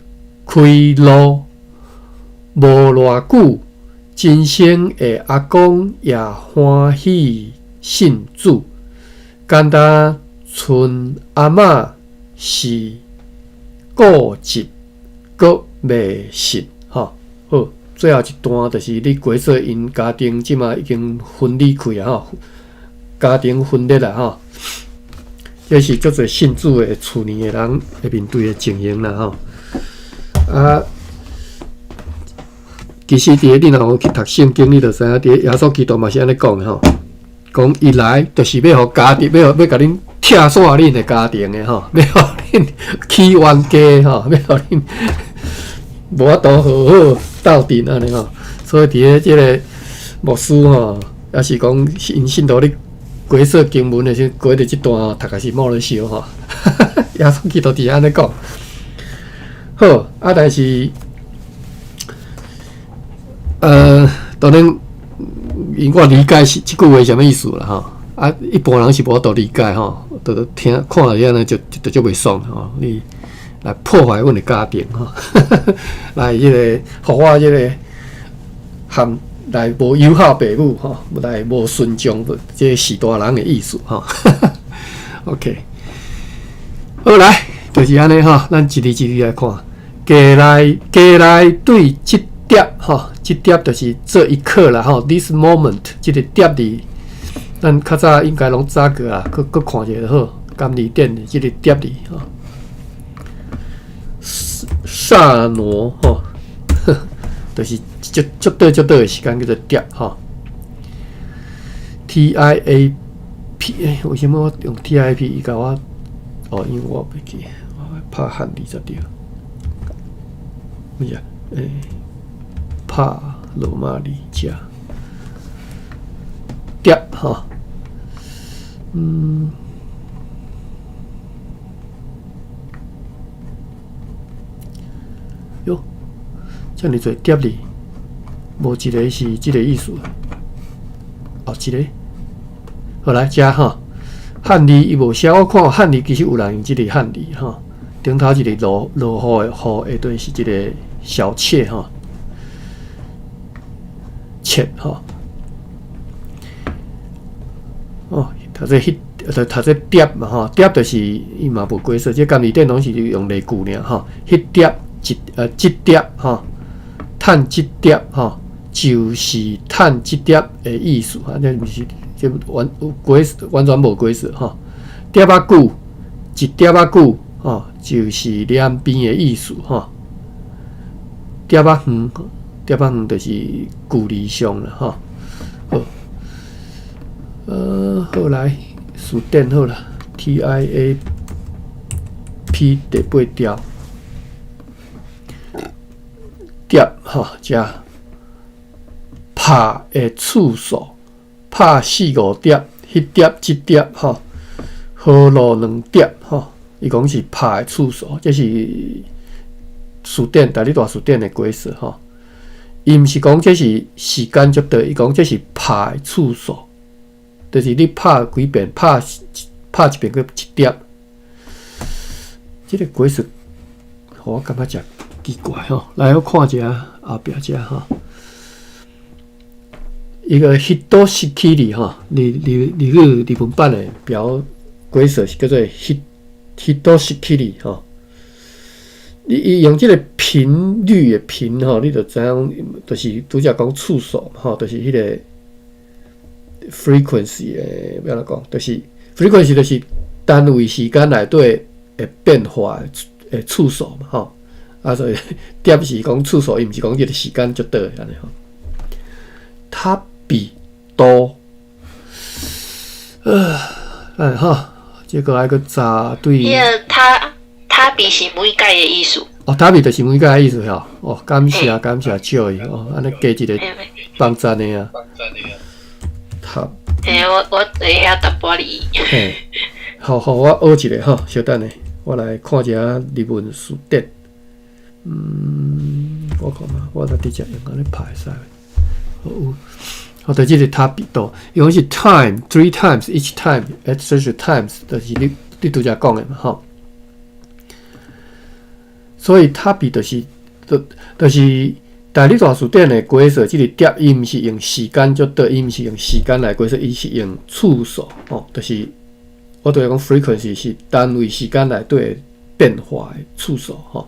开路。无偌久，真生的阿公也欢喜信主，简单剩阿嬷是固执，阁迷信吼。好。最后一段就是你解说因家庭即马已经分离开啊吼，家庭分裂啦吼，这是叫做信主的厝里的人会面对的情形啦吼。其实伫你若有去读圣经，你就知影，伫耶稣基督嘛是安尼讲的吼，讲伊来就是要互家庭，要甲恁拆散恁的家庭的吼，要互恁起冤家吼，要互恁无法度好好斗阵安尼吼，所以伫咧即个牧师吼，也是讲因信徒咧解说经文的时候，解着即段吼，读个是莫咧笑吼。耶稣基督伫安尼讲，好但是当然，因我理解是即句话什么意思啦吼。一般人是无法度理解吼，都听看了遐呢就足袂爽吼。你来破坏阮的家庭吼，来互我含来无友好父母吼，来无顺从即士大人的意思吼。OK， 好来，就是安尼吼，咱一字一字来看。加来对即碟吼，即碟就是这一刻啦吼 ，this moment， 即个碟字，咱较早应该拢早过啊，搁看一下就好。甘字典的即个碟字吼。刹那吼，就是足短的时间叫做碟吼。TIAP， 为什么我用 TIP？ 伊甲我因为我袂记，我拍汉字才对。乜嘢？拍罗马字加碟吼，哟，遮尔侪碟字，无一个是即个意思。一个，好来遮吼，汉字伊无写，我看汉字其实有人用即个汉字吼，顶头一个落雨的雨，下底是即个小妾吼，妾吼。读这碟嘛吼，碟就是伊嘛无解释，即甘字典拢是用例句尔吼，迄碟。即碟吼，趁即碟吼，就是趁即碟的意思，反正是即完全无解释吼。碟仔久，一碟仔久吼，就是两边的意思吼。碟仔远，碟仔远就是距离上了吼。好，好来，词典好啦 ，TIAP 第8条。碟吼，遮拍的次数，拍4-5碟，迄碟即碟吼，好落2碟吼。伊讲是拍的次数，这是词典大词典的解释吼。伊毋是讲这是时间足长，伊讲这是拍的次数，就是你拍几遍，拍一遍个一碟。这个解释，我感觉真奇怪吼，来我看一下后壁遮吼，一个 Hidoshikiri 吼，日本版的标解释是叫做 Hidoshikiri 吼，伊用即个频率的频吼，你就知影，就是拄则讲次数嘛吼，就是迄个 frequency 的，要安怎讲，就是 frequency 就是单位时间内底会变化的次数嘛吼。啊，所以点是讲次数，伊毋是讲即个时间就对安尼吼。它比多，哈，这个来个查对。迄个他比是每届的意思。哦，他比就是每届的意思吼。哦，感谢笑伊哦，安尼加一个帮赞的啊。他。我会晓答玻璃。嘿，好，我学一个吼，稍等下，我来看一下日文词典。我看嘛，我来直接用安尼拍使。好，对，这个它比多，因为是 time 3 times each time at such times， 就是你拄则讲的嘛吼。所以它比就是大理大词典的规则，这个叠伊毋是用时间就对，伊毋是用时间来规则，伊是用次数哦，就是我对讲 frequency 是单位时间内底变化的次数吼。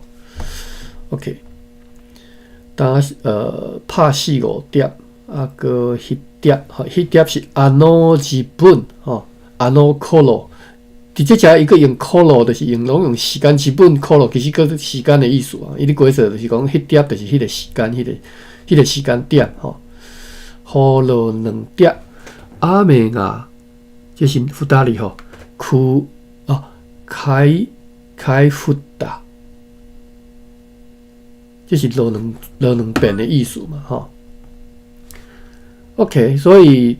OK， 当拍4-5碟，啊个迄碟，吼，迄碟是安诺日本，吼，安诺可罗。伫即只一个用可罗，就是拢用时间，日本可罗其实个时间的意思啊。伊的规则就是讲，迄碟就是迄个时间，迄个时间点，吼。可罗2碟，阿美亚，这是福达里吼，开福达。这是落两遍的意思嘛，吼。OK， 所以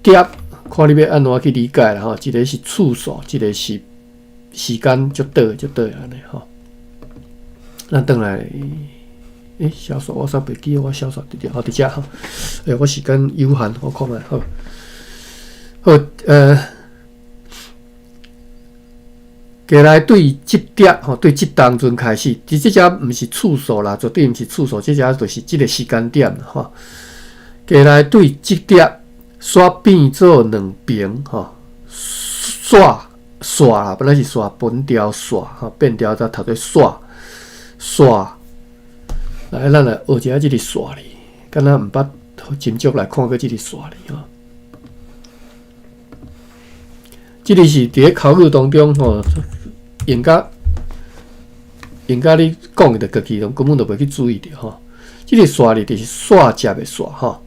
碟看你要安怎去理解啦，吼。一个是次数，一个是时间就对安尼吼。咱转来，小说我煞袂记，我小说伫遮，好伫遮吼。我时间有限，我看卖好。过来对即碟吼，对即当阵开始，即只毋是次数啦，绝对毋是次数，即只就是即个时间点吼。过来对即碟煞变做两边吼，煞啦，本来是煞本调煞吼，变调再读做煞。来，咱来学一下即个煞哩，敢若毋捌斟酌来看过即个煞哩吼。即个是伫咧口语当中吼。用甲你讲的就根本就袂去注意着吼。即个煞哩就是煞接的煞吼。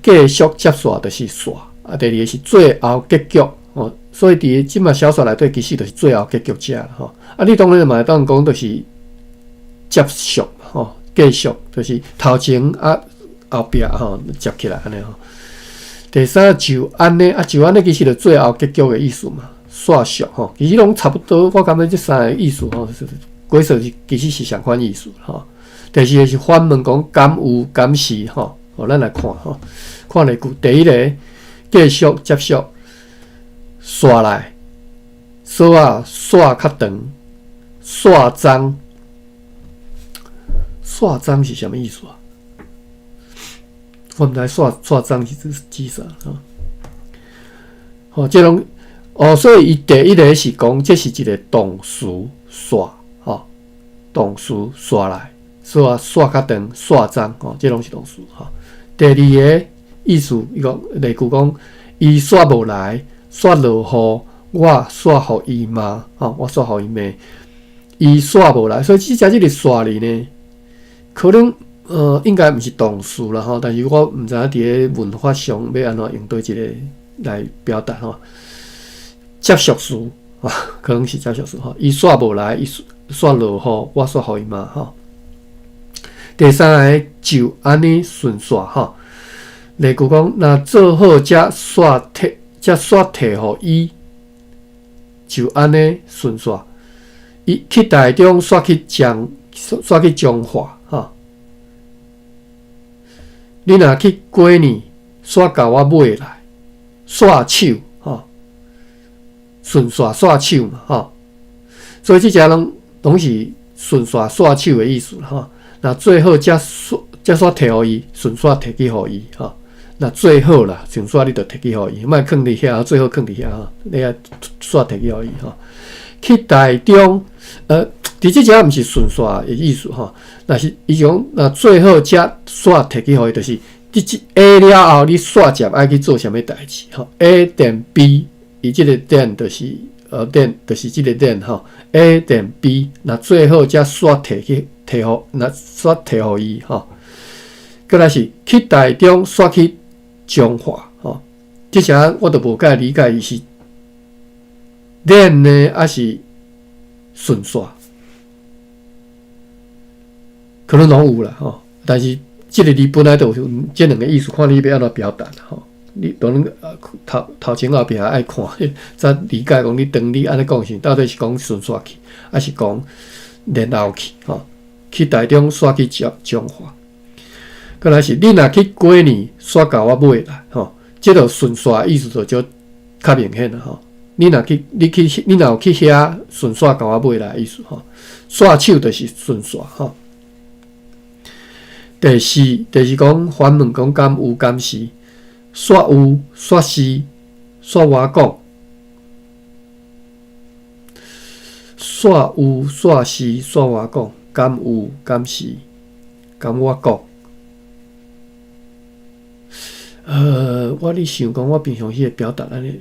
继续接煞就是煞，啊，第二个是最后结局吼。所以伫即嘛小说内底其实就是最后结局者啦吼。啊，你当然嘛会当讲就是接续吼，继续就是头前啊后壁吼接起来安尼吼。第三就安尼啊，就安尼其实就最后结局的意思嘛。煞续吼，其实拢差不多。我感觉这三个意思吼，规则其实是相款意思吼。第四个是反问讲敢有敢是吼，咱来看吼，看例句。第一个继续接续，煞来，锁啊煞较长，煞脏，煞脏是什么意思啊？我毋知煞脏是指啥吼。吼，这种。所以伊第一个是讲，这是一个动词煞，吼，动词煞来，煞较长，煞脏，吼，这拢是动词，吼。第二个意思，伊讲例句讲，伊煞无来，煞落雨，我煞互伊妈，吼，我煞互伊妹，伊煞无来，所以即个煞哩呢，可能应该毋是动词啦，吼，但是我毋知影伫咧文法上要安怎用对一个来表达，吼。接续词啊，可能是接续词哈。伊煞无来，伊煞落雨，我煞互伊嘛哈。第三个就安尼顺煞哈。例句讲，若做好则煞摕互伊，就安尼顺煞。伊去台中煞去彰化哈。你若去过年，煞甲我买来，煞手。顺煞煞手嘛，吼，所以即只拢是顺煞煞手的意思啦，吼。那最后才煞摕互伊，顺煞摕去互伊，吼。那最后啦，顺煞你就摕去互伊，莫囥伫遐，最后囥伫遐，吼，你啊煞摕去互伊，吼。去台中伫即只毋是顺刷的意思吼，若是伊讲那最后只刷摕去互伊，就是你即 A 了后，你刷接爱去做啥物代志吼 ？A 点 B， 伊即个点就是点就是即个点吼 ，A 点 B， 那最后只刷摕互，那刷摕互伊吼。过来是去台中刷去彰化吼，即只我都无解理解伊是点呢，还是顺刷？可能拢有啦吼，但是即个字本来就有即两个意思，看你要安怎表达啦吼。你当然头前后壁爱看，才理解讲你当你安尼讲是到底是讲顺刷去，还是讲连后去吼？去台中刷去彰化。过来是你若去过年刷到我尾啦吼，即个顺刷意思就较明显啦吼。你若有去遐顺刷到我尾啦意思吼，刷手就是顺刷吼。第四讲反问讲敢有敢是，刷有刷是，刷我讲，刷有刷是刷我讲，敢有敢是，敢我讲。我咧想讲，我平常时会表达安尼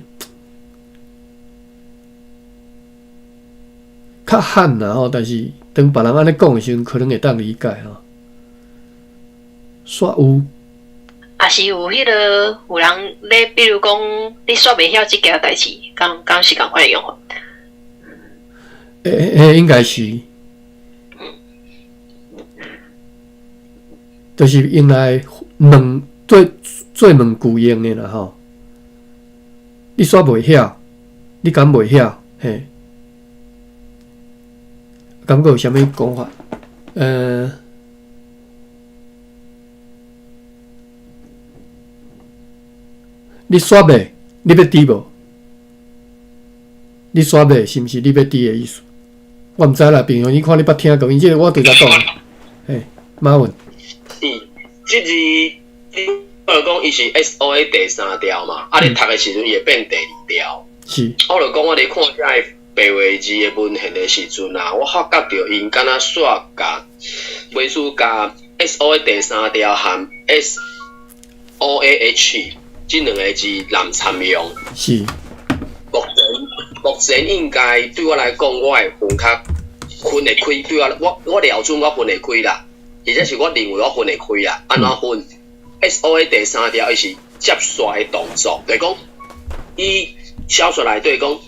较罕啦吼，但是当别人安尼讲的时阵，可能会当理解吼。刷有，也是有迄个有人咧，比如讲你刷袂晓即件代志，敢是共款的用法。应该是，就是用来问做问句用的啦吼。你刷袂晓，你敢袂晓？嘿，感觉有啥物讲法？你刷袂？你要滴无？你刷袂是毋是你要滴的意思？我毋知啦，平常时看你捌听过，因即个我对甲讲。嘿，马文。即字我就讲伊是 SOA 第三条嘛，你读的时阵伊会变第二条。是。我就讲我咧看遮个白话字的文献的时阵啊，我发觉着因敢若煞甲袂输甲 SOA 第三条和 SOAH。即两个字难参用，是目前应该对我来讲，我会分会开。对我了准我分会开啦，或者是我认为我分会开啦。安怎分 ？SOA 第三条伊是接刷的动作，就是讲伊小说内底讲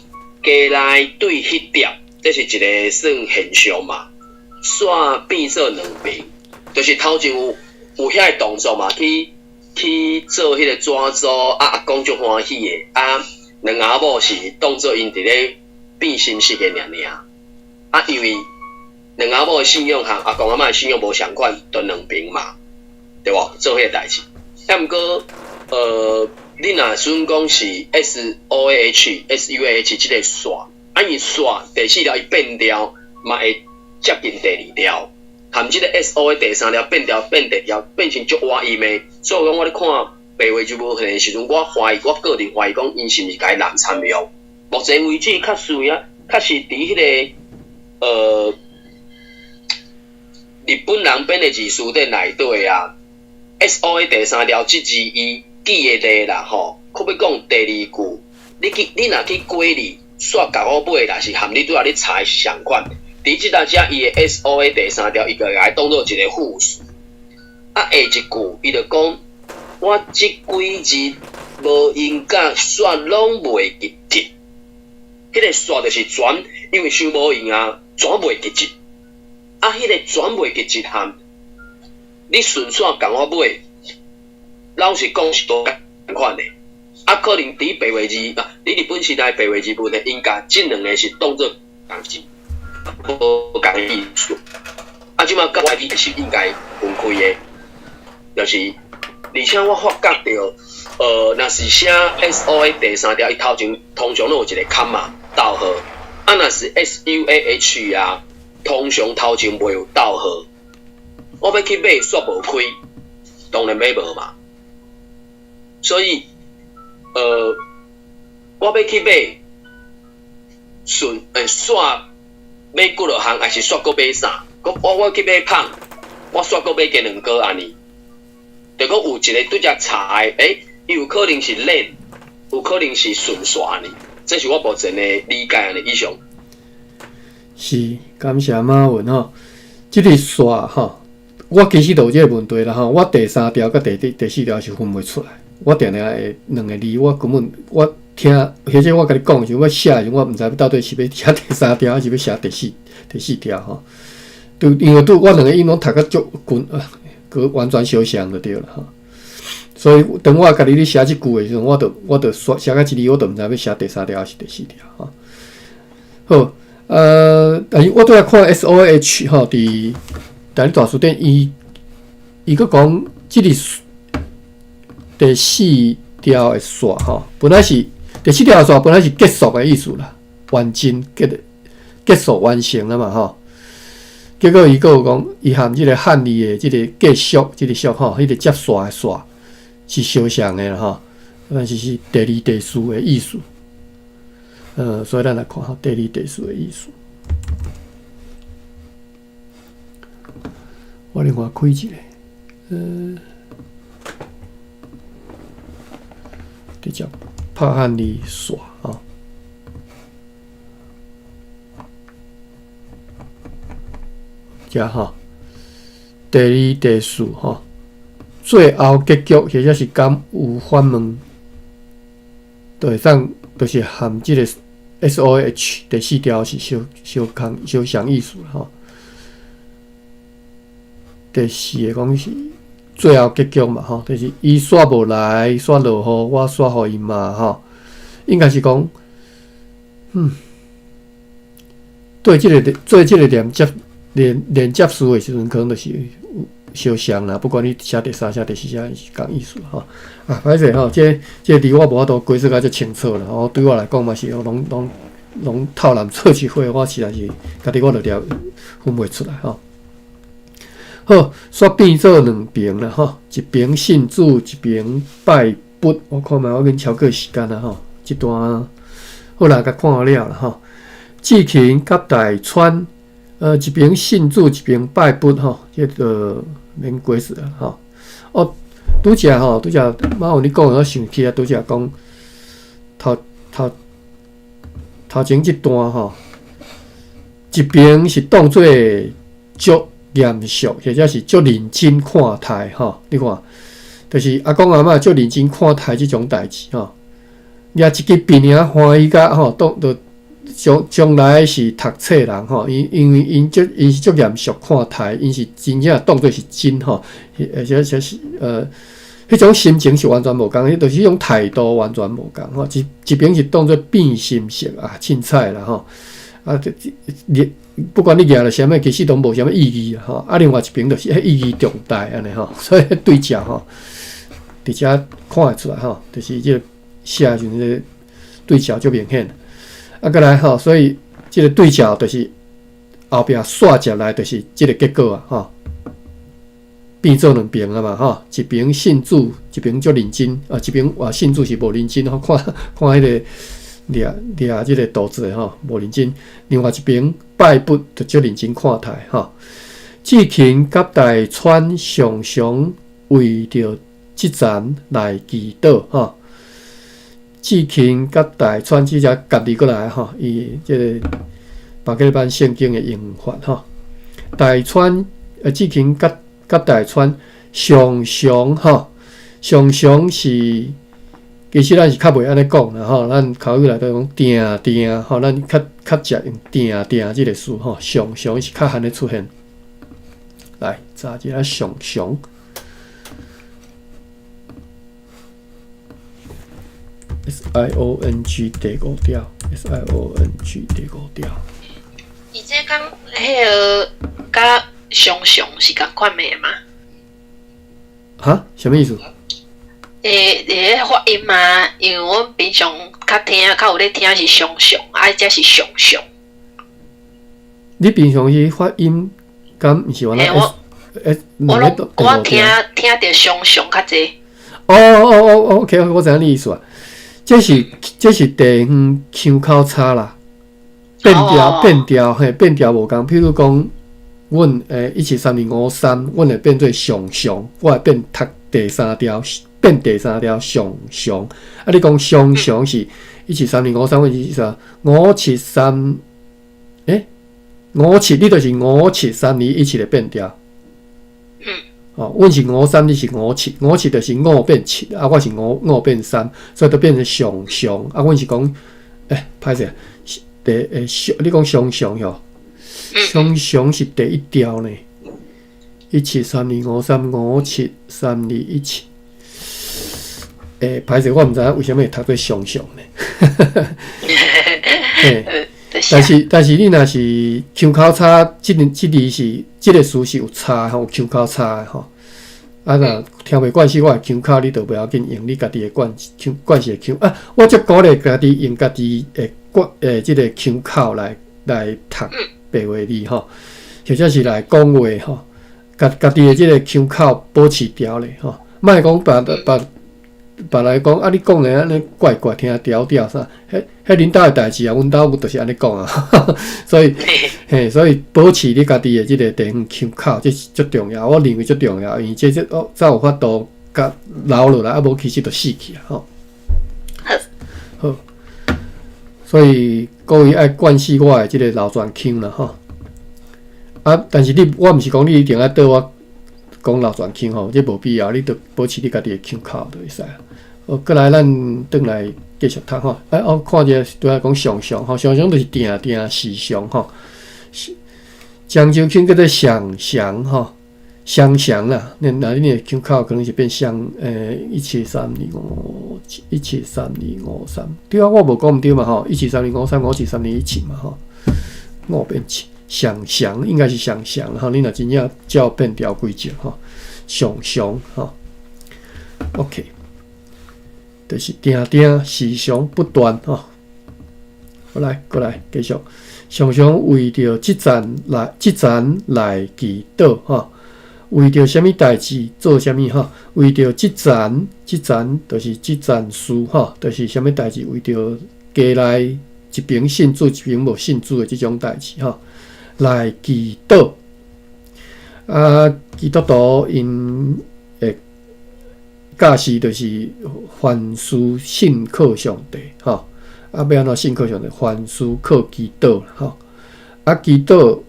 加来对迄条，这是一个算现象嘛。刷变做两边，就是头前有遐个动作嘛，去做迄个纸组，阿公足欢喜的，两阿某是当做因伫咧变心事的尔，因为两阿某的信仰和阿公阿嬷的信仰无相款，断两边嘛，对无？做迄个代志，毋过你若准讲是 SOAH、SUAH 即个刷，伊刷第四条伊变调，嘛会接近第二条。含即个 SO 的第三条变第二条，变成足歪音的。所以讲我咧看白话字文献的时阵，我个人怀疑讲因是毋是该难参用。目前为止，确实伫迄个日本人编的字书典内底啊 ，SO 的第三条即字伊记的例啦吼，可要讲第二句，你若去过字，煞甲我尾啦，是含你拄仔你查是相款。伫即搭遮伊的 SOA 第三条，伊就来当做一个复数。下一句伊就讲，我即几字无应甲煞拢袂记记。迄个煞就是全，因为伤无用啊，全袂记记。迄个全袂记记含，你顺线共我尾，老实讲是多共款的。可能伫白话字你日本时代白话字文的应该即两个是当做同字。无共意思，即马甲我字是应该分开的，就是而且我发觉到，若是写 SOA 第三条，伊头前通常都有一个坎嘛，逗号，若是 SUAH 啊，通常头前袂有逗号。我要去买煞无开，当然买无嘛，所以我要去买煞。买几落项，还是煞搁买啥？我去买芳，我煞搁买加2个安尼。就讲有一个拄则查的，伊有可能是链，有可能是顺线呢。这是我目前的理解安尼以上。是，感谢马文吼。即个线吼，我其实就有即个问题啦吼。我第3条甲第4条是分袂出来。我定定会2个字，我根本我听，或者我甲你讲的时候，我写的时候，我毋知到底是要写第3条还是要写第四条吼。因为我2个音拢读甲足近完全相像就对了吼。所以当我家己咧写即句的时候，我就写到一字，我就毋知要写第3条还是第4条吼。好，但是我拄仔看 SOH 吼，伫大理大书店，伊佫讲即个第4条的线吼，本来是第4条的线本来是结束的意思啦，完成结束完成了嘛吼。结果伊佫有讲，伊含即个汉字的即个结束，即个束吼，迄个接线的线是相像的啦吼，但是是第2、第4的意思。所以咱来看吼，第2、第4的意思。我另外开一个，直接拍汉字线吼。遮吼，第2、第4吼，最后结局或者是敢有反问，就会当就是含即个 SOH 第4条是相像意思吼。第4个讲是最后结局嘛吼，就是伊煞无来，煞落雨，我煞互伊嘛吼，应该是讲，对即个连接词的时阵，可能就是相像啦。不管你写第3、写第4，写是共意思吼。歹势吼，这字我无法度解释甲遮清楚啦。吼，对我来讲嘛是拢透南做一伙，我实在是家己我就分袂出来吼。好，煞变做2边啦吼，一边信主，一边拜佛。我看卖我跟超过时间啦吼，这段好啦，甲看好了啦吼。志勤甲大川。一边信主，一边拜佛吼，这个免鬼死了吼。拄则马有你讲，我想起来，拄则讲头前这段吼，一边是当做足严肃，或者是足认真看待吼。你看，就是阿公阿嬷足认真看待这种代志吼。也一个病人欢喜甲吼，将来是读册人吼，因为因是足严肃看待，因是真正当作是真吼，而且是迄种心情是完全无共，迄就是迄种态度完全无共吼。一边是当作变心色啊，凊彩啦吼，不管你举了啥物，其实都无啥物意义啊吼。另外一边就是意义重大安尼吼，所以对照吼，伫遮看会出来吼，就是即个写时阵个对照足明显。再来吼，所以即个对照就是后壁煞接来就是即个结果啊吼，变做2边啊嘛吼，一边信主，一边足认真一边信主是无认真吼，看迄个掠即个图纸吼，无认真。另外一边拜佛就足认真看待吼。志勤甲大川常常为着即站来祈祷吼。志勤甲大川即只家己过来吼，伊即个巴基班圣经的用法吼。大川志勤甲大川常常吼，常常是其实咱是较袂安尼讲啦吼，咱口语内底讲定吼，咱较常用定即个词吼，常常是较罕咧出现。来，查一下常常。SIONG 第5条 ，SIONG 第5条。伊这讲迄个甲常常是共款的吗？哈？什么意思？发音嘛，因为阮平常较有咧听是常常，这是常常。你平常是发音，敢毋是我我听着常常较济。OK， 我知影你意思啊。这是地方腔口差啦。变调变调无共。譬如讲，阮173、253，阮会变做上，我会变读第三调，变第三调上。啊，你讲上是173、253，阮是啥？573，你就是573、217的变调。哦，阮是53，你是57就是5变7，啊，我是5变3，所以都变成上。啊，阮是讲，歹势，你讲上吼，上是第一调呢，173、253、573、217。歹势，我毋知影为什么会读做上呢？但是你若是腔口差，这字是这个词是有差吼，有腔口差的吼。啊，若听袂惯势，我的腔口你就不要紧用你家己的惯势的腔啊。我足鼓励家己用家己的这个腔口来读白话字吼，或者是来讲话吼，家己的这个腔口保持调咧吼，莫讲别来讲啊！你讲的安尼怪听调啥？迄恁兜的代志啊，阮兜就是安尼讲啊。所以保持你家己的即个地方腔口，这是足重要。我认为足重要，因为这才有法度甲留落来，啊无其实就死去啊。吼。好。所以各位爱惯死我的即个老全腔啦，吼。啊，但是我毋是讲你一定要对我讲老全腔吼，这无必要，你着保持你家己的腔口就会使。过来，咱转来继续读吼。我看者拄仔讲上吼，上就是定时常吼。漳州腔叫做想吼，想啦。那你的腔口可能是变173、253，对啊，我无讲毋对嘛吼，173、253、573、217嘛吼，5变7，想应该是想吼。你若真正照变调规则吼，上吼 ，OK。就是定时常不断吼，过来继续，常常为着即站来祈祷吼，为着什么代志做什么吼，为着即站就是即站事吼，就是什么代志为着家内一边信主一边无信主的即种代志吼，来祈祷。基督徒因假使就是凡事信靠上帝，吼，要安怎信靠上帝？凡事靠祈祷啦，吼。祈祷有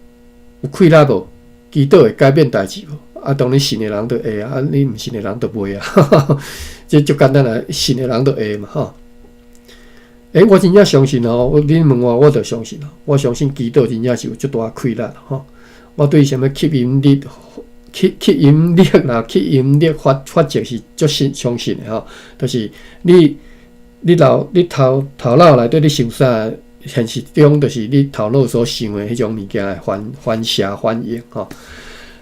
快乐无？祈祷会改变代志无？当然信的人就会啊，你毋信的人就袂啊。这足简单啦，信的人就会嘛，吼。我真正相信吼，你问我就相信咯。我相信祈祷真正是有足大快乐吼。我对什么吸引力啦，吸引力法则是足相信的吼，就是你头脑内底你想啥，现实中就是你头脑所想的迄种物件的反射反应吼。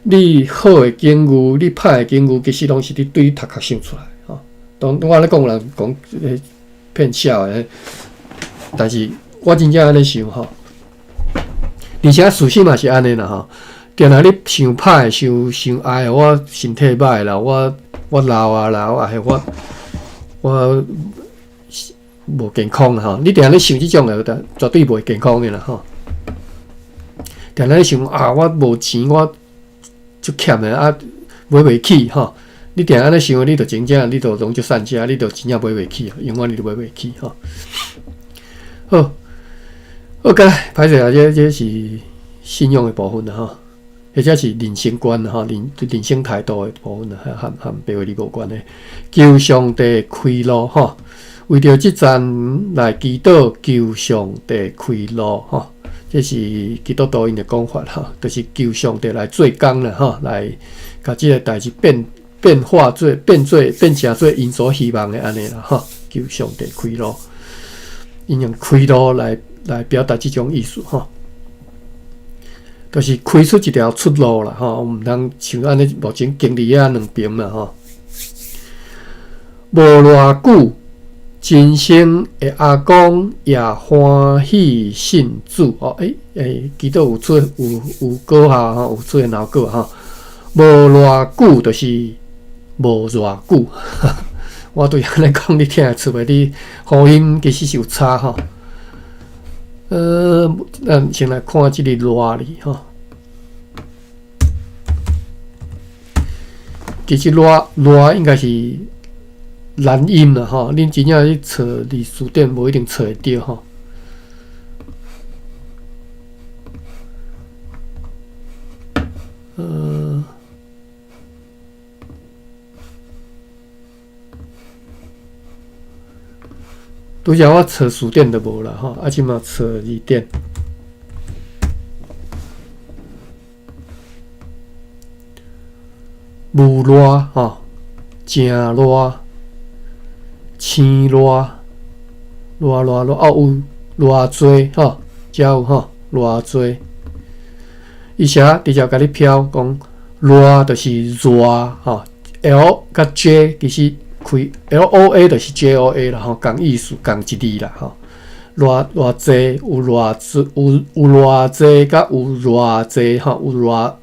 你好的境遇，你歹的境遇，其实拢是你对你头壳想出来吼。当我咧讲人讲骗笑的，但是我真正安尼想吼，而且事实嘛是安尼啦吼。定来你想歹、想爱，我身体歹啦，我老啊啦，我无健康啦吼。你定来你想即种的，绝对袂健康的啦吼。定来你想我无钱，我足欠的买袂起吼。你定安尼想，你就真正你就拢足善家，你就真正买袂起，永远你就买袂起吼。好，过来，歹势啊，这是信用的部分啦吼。或者是人生观吼，人生态度的部分和白话字无关的。求上帝开路吼，为着即站来祈祷，求上帝开路吼。这是基督徒因的讲法吼，就是求上帝来做工啦吼，来甲即个代志变成做因所希望的安尼啦吼。求上帝开路，因用开路来表达即种意思吼。就是开出一条出路啦，吼，毋通像安尼目前经历两边啦，吼。无偌久，真心的阿公也欢喜信主哦。基督有果效吼，有出现效果吼。无偌久就是无偌久，我对安尼讲，你听会出来？你发音其实是有差吼。咱先来看这个热字吼。其实热应该是蓝音啦吼，恁真正去找字词典无一定找会到吼。拄则我找词典都无啦吼，即嘛找字典。无热吼，真热，生热，热哦有偌济吼，才有吼偌济。伊写直接甲你飘讲热就是热吼 ，L 甲 J 其实开 LOA 就是 JOA 啦吼，共意思共一字啦吼。偌济有偌济甲有偌济吼，有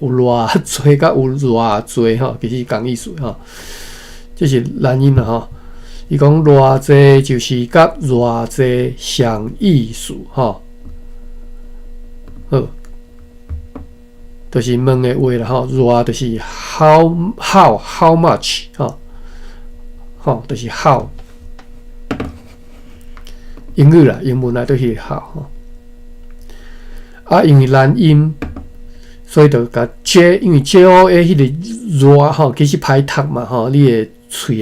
偌济甲有偌济吼，其实共意思吼。这是蓝音啦吼。伊讲偌济就是甲偌济相意思吼。好。就是问的话啦吼，热就是 how much 吼，就是 how。英语啦，英文啦都是 how 吼。因为蓝音，所以就甲 J， 因为 JOA 迄个热吼，其实歹读嘛吼，你的喙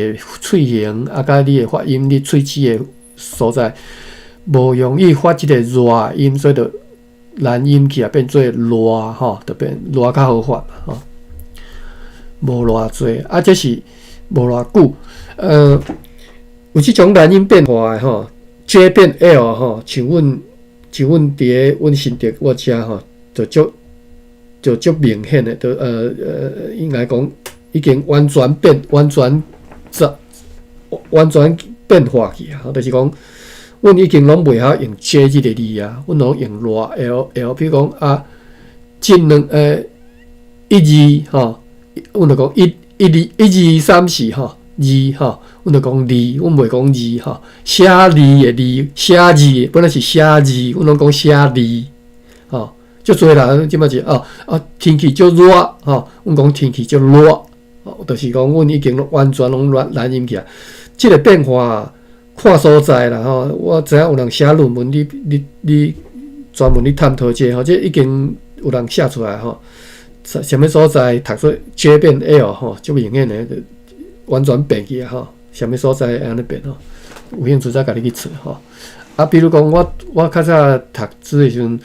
型甲你的发音，你喙齿的所在无容易发即个热音，所以就。蓝音起来变做热吼，就变热较好发嘛吼，无偌济这是无偌久。有即种蓝音变化的吼 ，J 变 L 吼，像阮伫阮新竹我遮吼，就足明显的，就应该讲已经完全变化去啊，就是讲。阮已经拢袂晓用 J 即个字啊，阮拢用热 L， 比如讲进两一字吼，阮就讲一二三四吼，二吼，阮就讲二，阮袂讲字吼，写字的字，写字本来是写字，阮拢讲写字吼，足侪人即摆是天气足热吼，阮讲天气足热，就是讲阮已经完全拢蓝音起来，即个变化。看所在啦吼，我知影有人写论文，你专门去探讨这吼，这已经有人写出来吼。什么所在读出 J 变 L 吼，就明显的完全变去啊吼。什么所在会安尼变吼？有兴趣再甲你去找吼。比如讲我较早读书的时阵，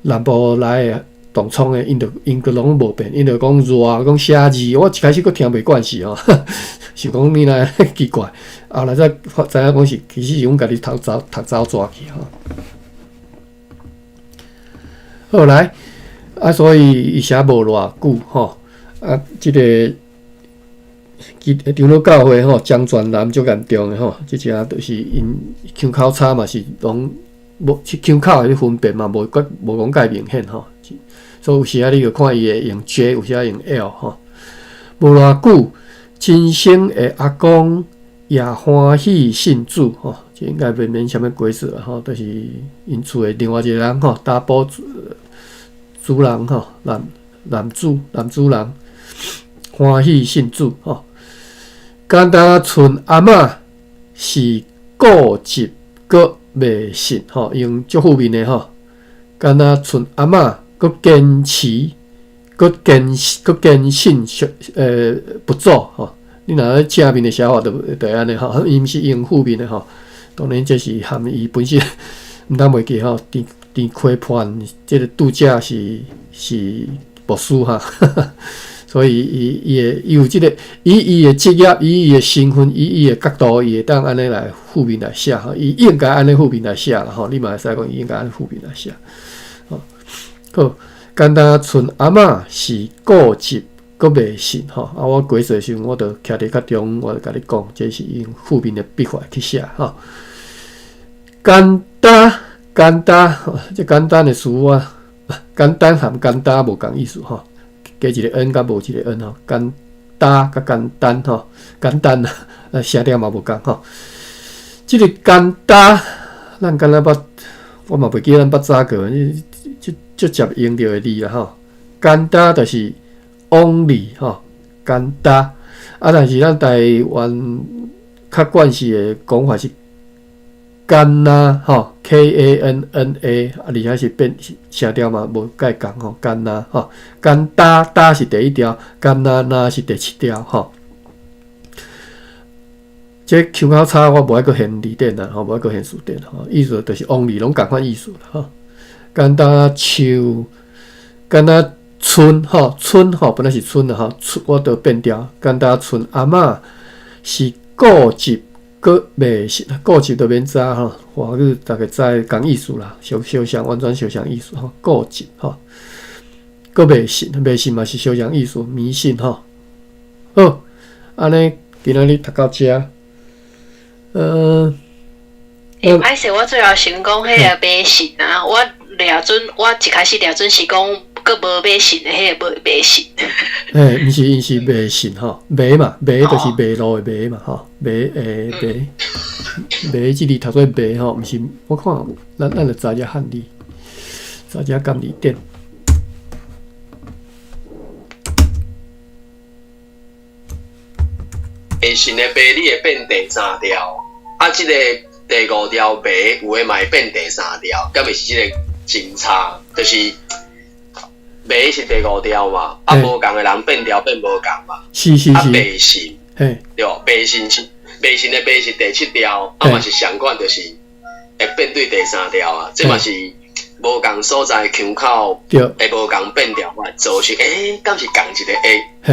南部来的动创的，因就拢无变，因就讲热，讲写字，我一开始佫听袂惯势吼。是讲你若奇怪，后来才知影讲是其实是阮家己读走抓去吼。后来所以伊写无偌久吼，即个长老教会吼，江泉南足严重的吼，即只就是因腔口差嘛是拢无腔口的分辨嘛，无讲介明显吼。所以有时你就看伊会用 J， 有时用 L 吼，无偌久。亲生的阿公也欢喜信主吼，这应该袂免啥物鬼事吼，就是因厝的另外一个人吼，大埔主人吼，男主人欢喜信主吼。简单剩阿嬷是固执搁迷信吼，用足负面的吼。简单剩阿嬷搁坚持。搁坚信不做吼，你若正面的写法就安尼吼，伊毋是用负面的吼。当然这是含伊本身毋通袂记吼，伫开判即个度假是牧师哈，所以伊有即个伊的职业，伊的身份，伊的角度，伊会当安尼来负面来写吼，伊应该安尼负面来写啦吼，你嘛会使讲伊应该安尼负面来写吼，好。简单剩阿嬷是固执搁迷信吼，我过世时我就徛伫较中，我就甲你讲，这是用负面的笔法去写吼。简单，这简单的词啊，简单含简单无共意思吼，加一个 n 甲无一个 n 吼，简单甲简单吼，简单写点嘛无共吼。这个简单，咱敢若捌我嘛袂记咱捌早过，就接用到的字啦吼。简单就是往里吼，简单。啊，但是咱台湾较惯势的讲法是干呐吼 ，KANNA， 啊，而且是变声调嘛无介共吼，干呐吼，干哒是第一条，干呐是第7条吼。这腔口差我无爱搁现字典啦，吼，无爱搁现词典吼，意思就是往里拢共款意思啦吼。干哒树，干哒村吼，村吼本来是村啦吼，我都变调，干哒村阿嬷是固执。个袂信，固执就免知吼，华语大概知讲意思啦，相完全相像意思吼，固执吼，个袂信嘛是相像意思，迷信吼。好，安尼今仔日读到遮，歹势，我最后想讲迄个迷信啊，我一开始了准是讲个无迷信的迄个迷信。毋是，因是迷信吼，迷嘛，迷就是迷路的迷嘛吼，迷即字读做迷吼，毋是我看咱就查遮汉字，查遮监字典。迷信的迷你会变第3条，啊，即个第5条迷有诶嘛会变第3条，敢会是即个真差，就是。迷是第5条嘛，啊无共的人变调变无共嘛，是。啊迷信，嘿，对，迷信的迷是第7条，啊嘛是相关就是会变对第3条啊，这嘛是无共所在腔口会无共变调嘛，造成敢是共一个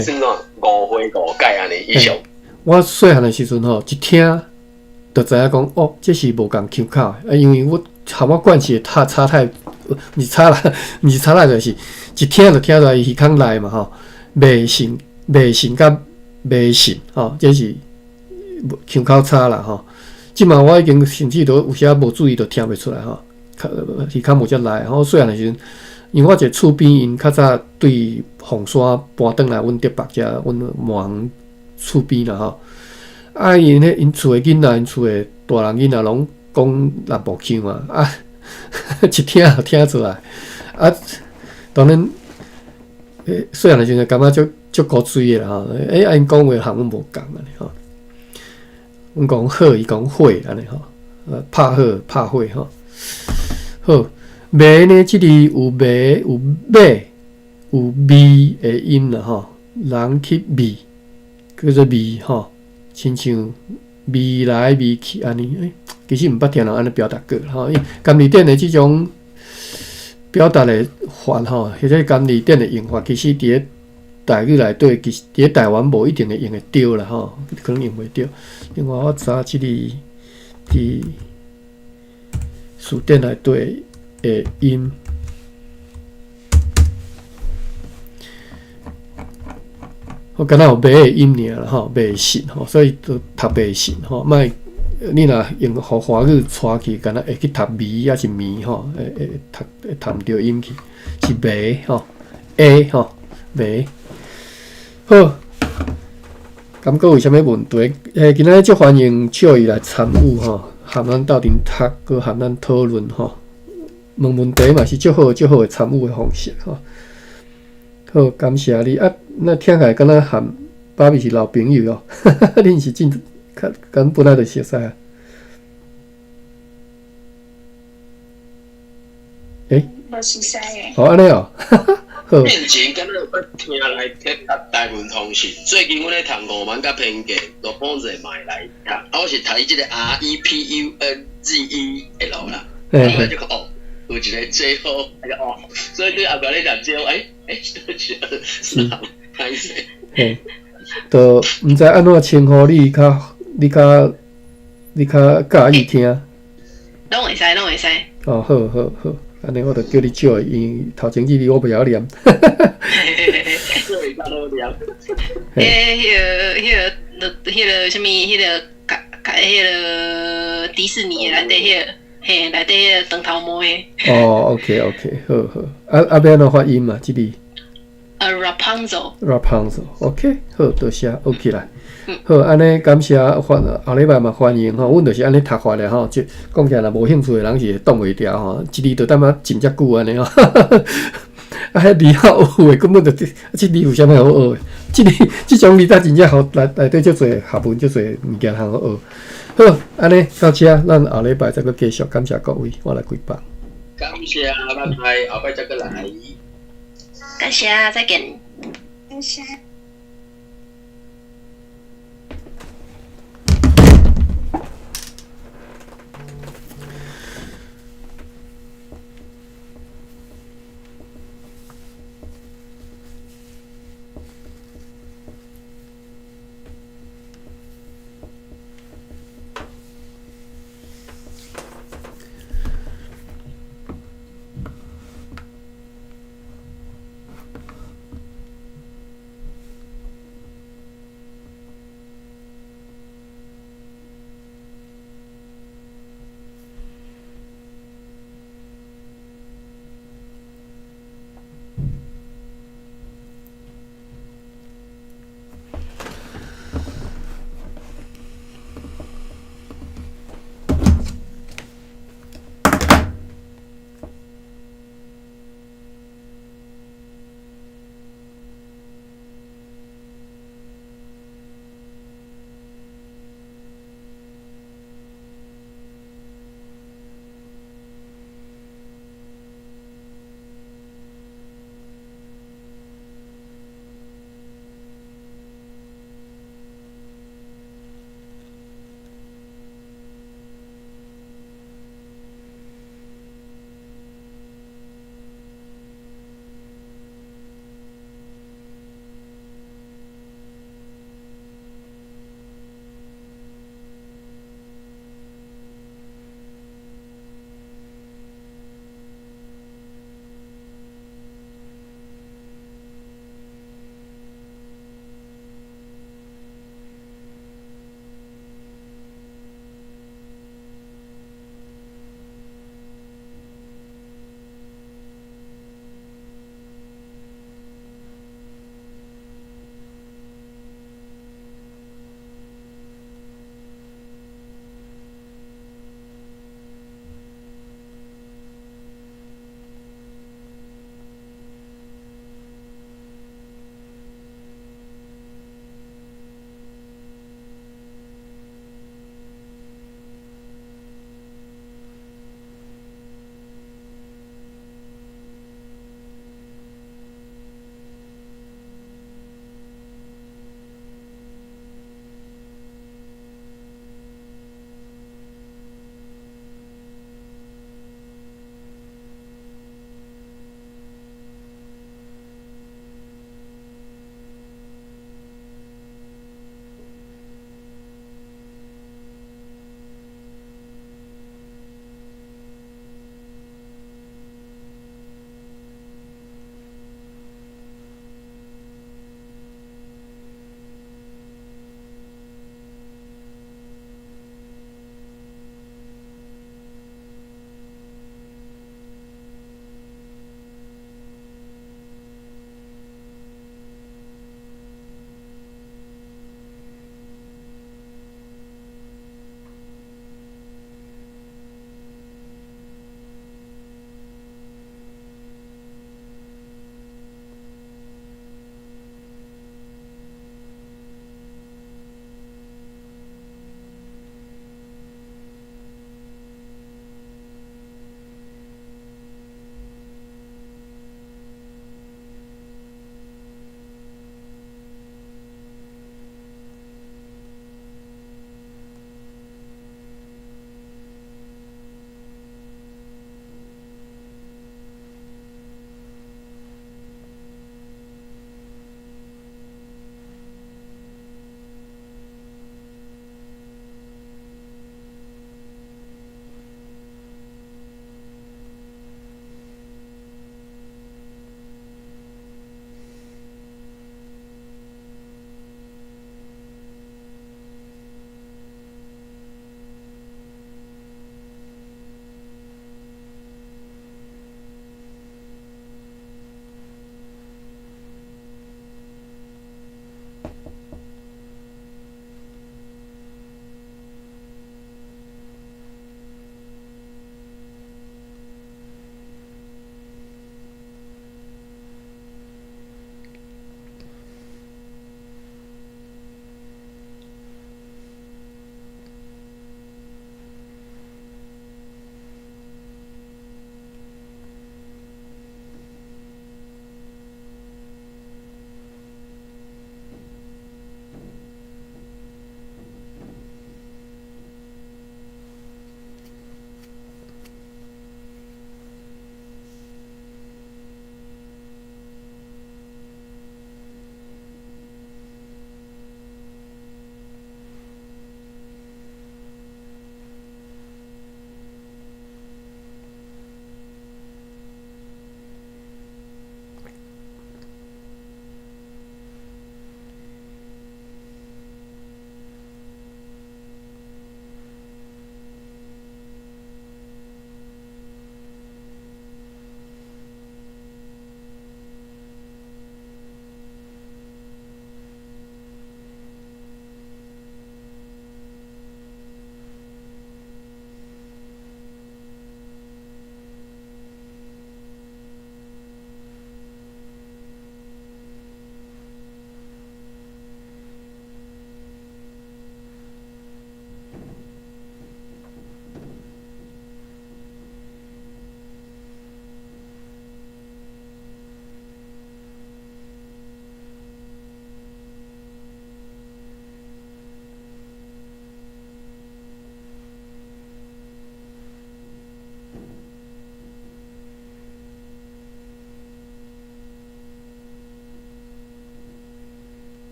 算讲误会误解安尼以上。我细汉的时阵吼，一听就知影讲哦，这是无共腔口的，因为我和我惯势差太。毋是差啦，就是一听就听出来耳孔内嘛吼，迷信甲迷信吼，这是腔口差啦吼。即嘛我已经甚至都有时无注意，都听袂出来吼，耳孔无遮内吼。细汉的时阵，因为我一个厝边因较早对凤山搬转来阮德北遮，阮门厝边啦吼。啊，因厝的囡仔，因厝的大人囡仔拢讲南部腔啊。一听就听出来，啊，当然，细汉的时阵感觉足古锥的啦吼，因讲话含阮无共安尼吼，阮讲好，伊讲火安尼吼，拍好拍火吼，好，迷呢，即字有迷有尾有味的音啦吼，人去味，叫做味吼，亲像味来味去安尼。其实毋捌听人安尼表达过吼，因监字典的即种表达的法吼，或者监字典的用法，其实伫咧台语内底，其实伫咧台湾无一定会用会着啦吼，可能用袂着。另外，我查即个伫词典内底的音，我敢若有迷的音尔啦吼，迷信吼，所以都读迷信吼，莫。你若用华语带去，敢若会去读迷，还是迷吼？会读毋着音去，是迷吼 ，A 吼迷。好，感觉有啥物问题？今仔日足欢迎笑伊来参与吼，含咱斗阵读，搁含咱讨论吼。问题嘛是足好的参与的方式吼。好，感谢你啊！那听起来敢若含爸比是老朋友哦，恁是真。跟本来就熟悉啊。无熟悉诶。哦，安尼哦，好。面前敢若捌听来听台文通讯，最近阮咧读5万甲偏见，都帮者买来读。啊，我是读即个 REPUNGEL 啦。我就讲哦，有一个最好，哦，所以对后壁咧读最好，是歹势。嘿，都毋知安怎称呼你较介意听。拢会使。哦，好，安尼我就叫你少，因为头前几字我袂晓念。这会较好念。迄个什么，迄个迪士尼内底迄个，嘿，内底迄个长头毛诶。哦 ，OK， 好。啊，要安怎发音嘛？即字。Rapunzel。Rapunzel，OK， 好，多谢 ，OK 来。好，安尼感谢后礼拜嘛欢迎吼，阮就是安尼读法咧吼，就讲起来若无兴趣的人是会挡袂牢吼，一字就踮啊真遮久安尼吼。啊，迄字好学诶，根本就即字有啥物好学诶？即种字才真正好内底足侪学问，足侪物件通好学。好，安尼到这，咱后礼拜再继续，感谢各位，我来开放。感谢，拜拜，后摆再过来。感谢，再见。感谢。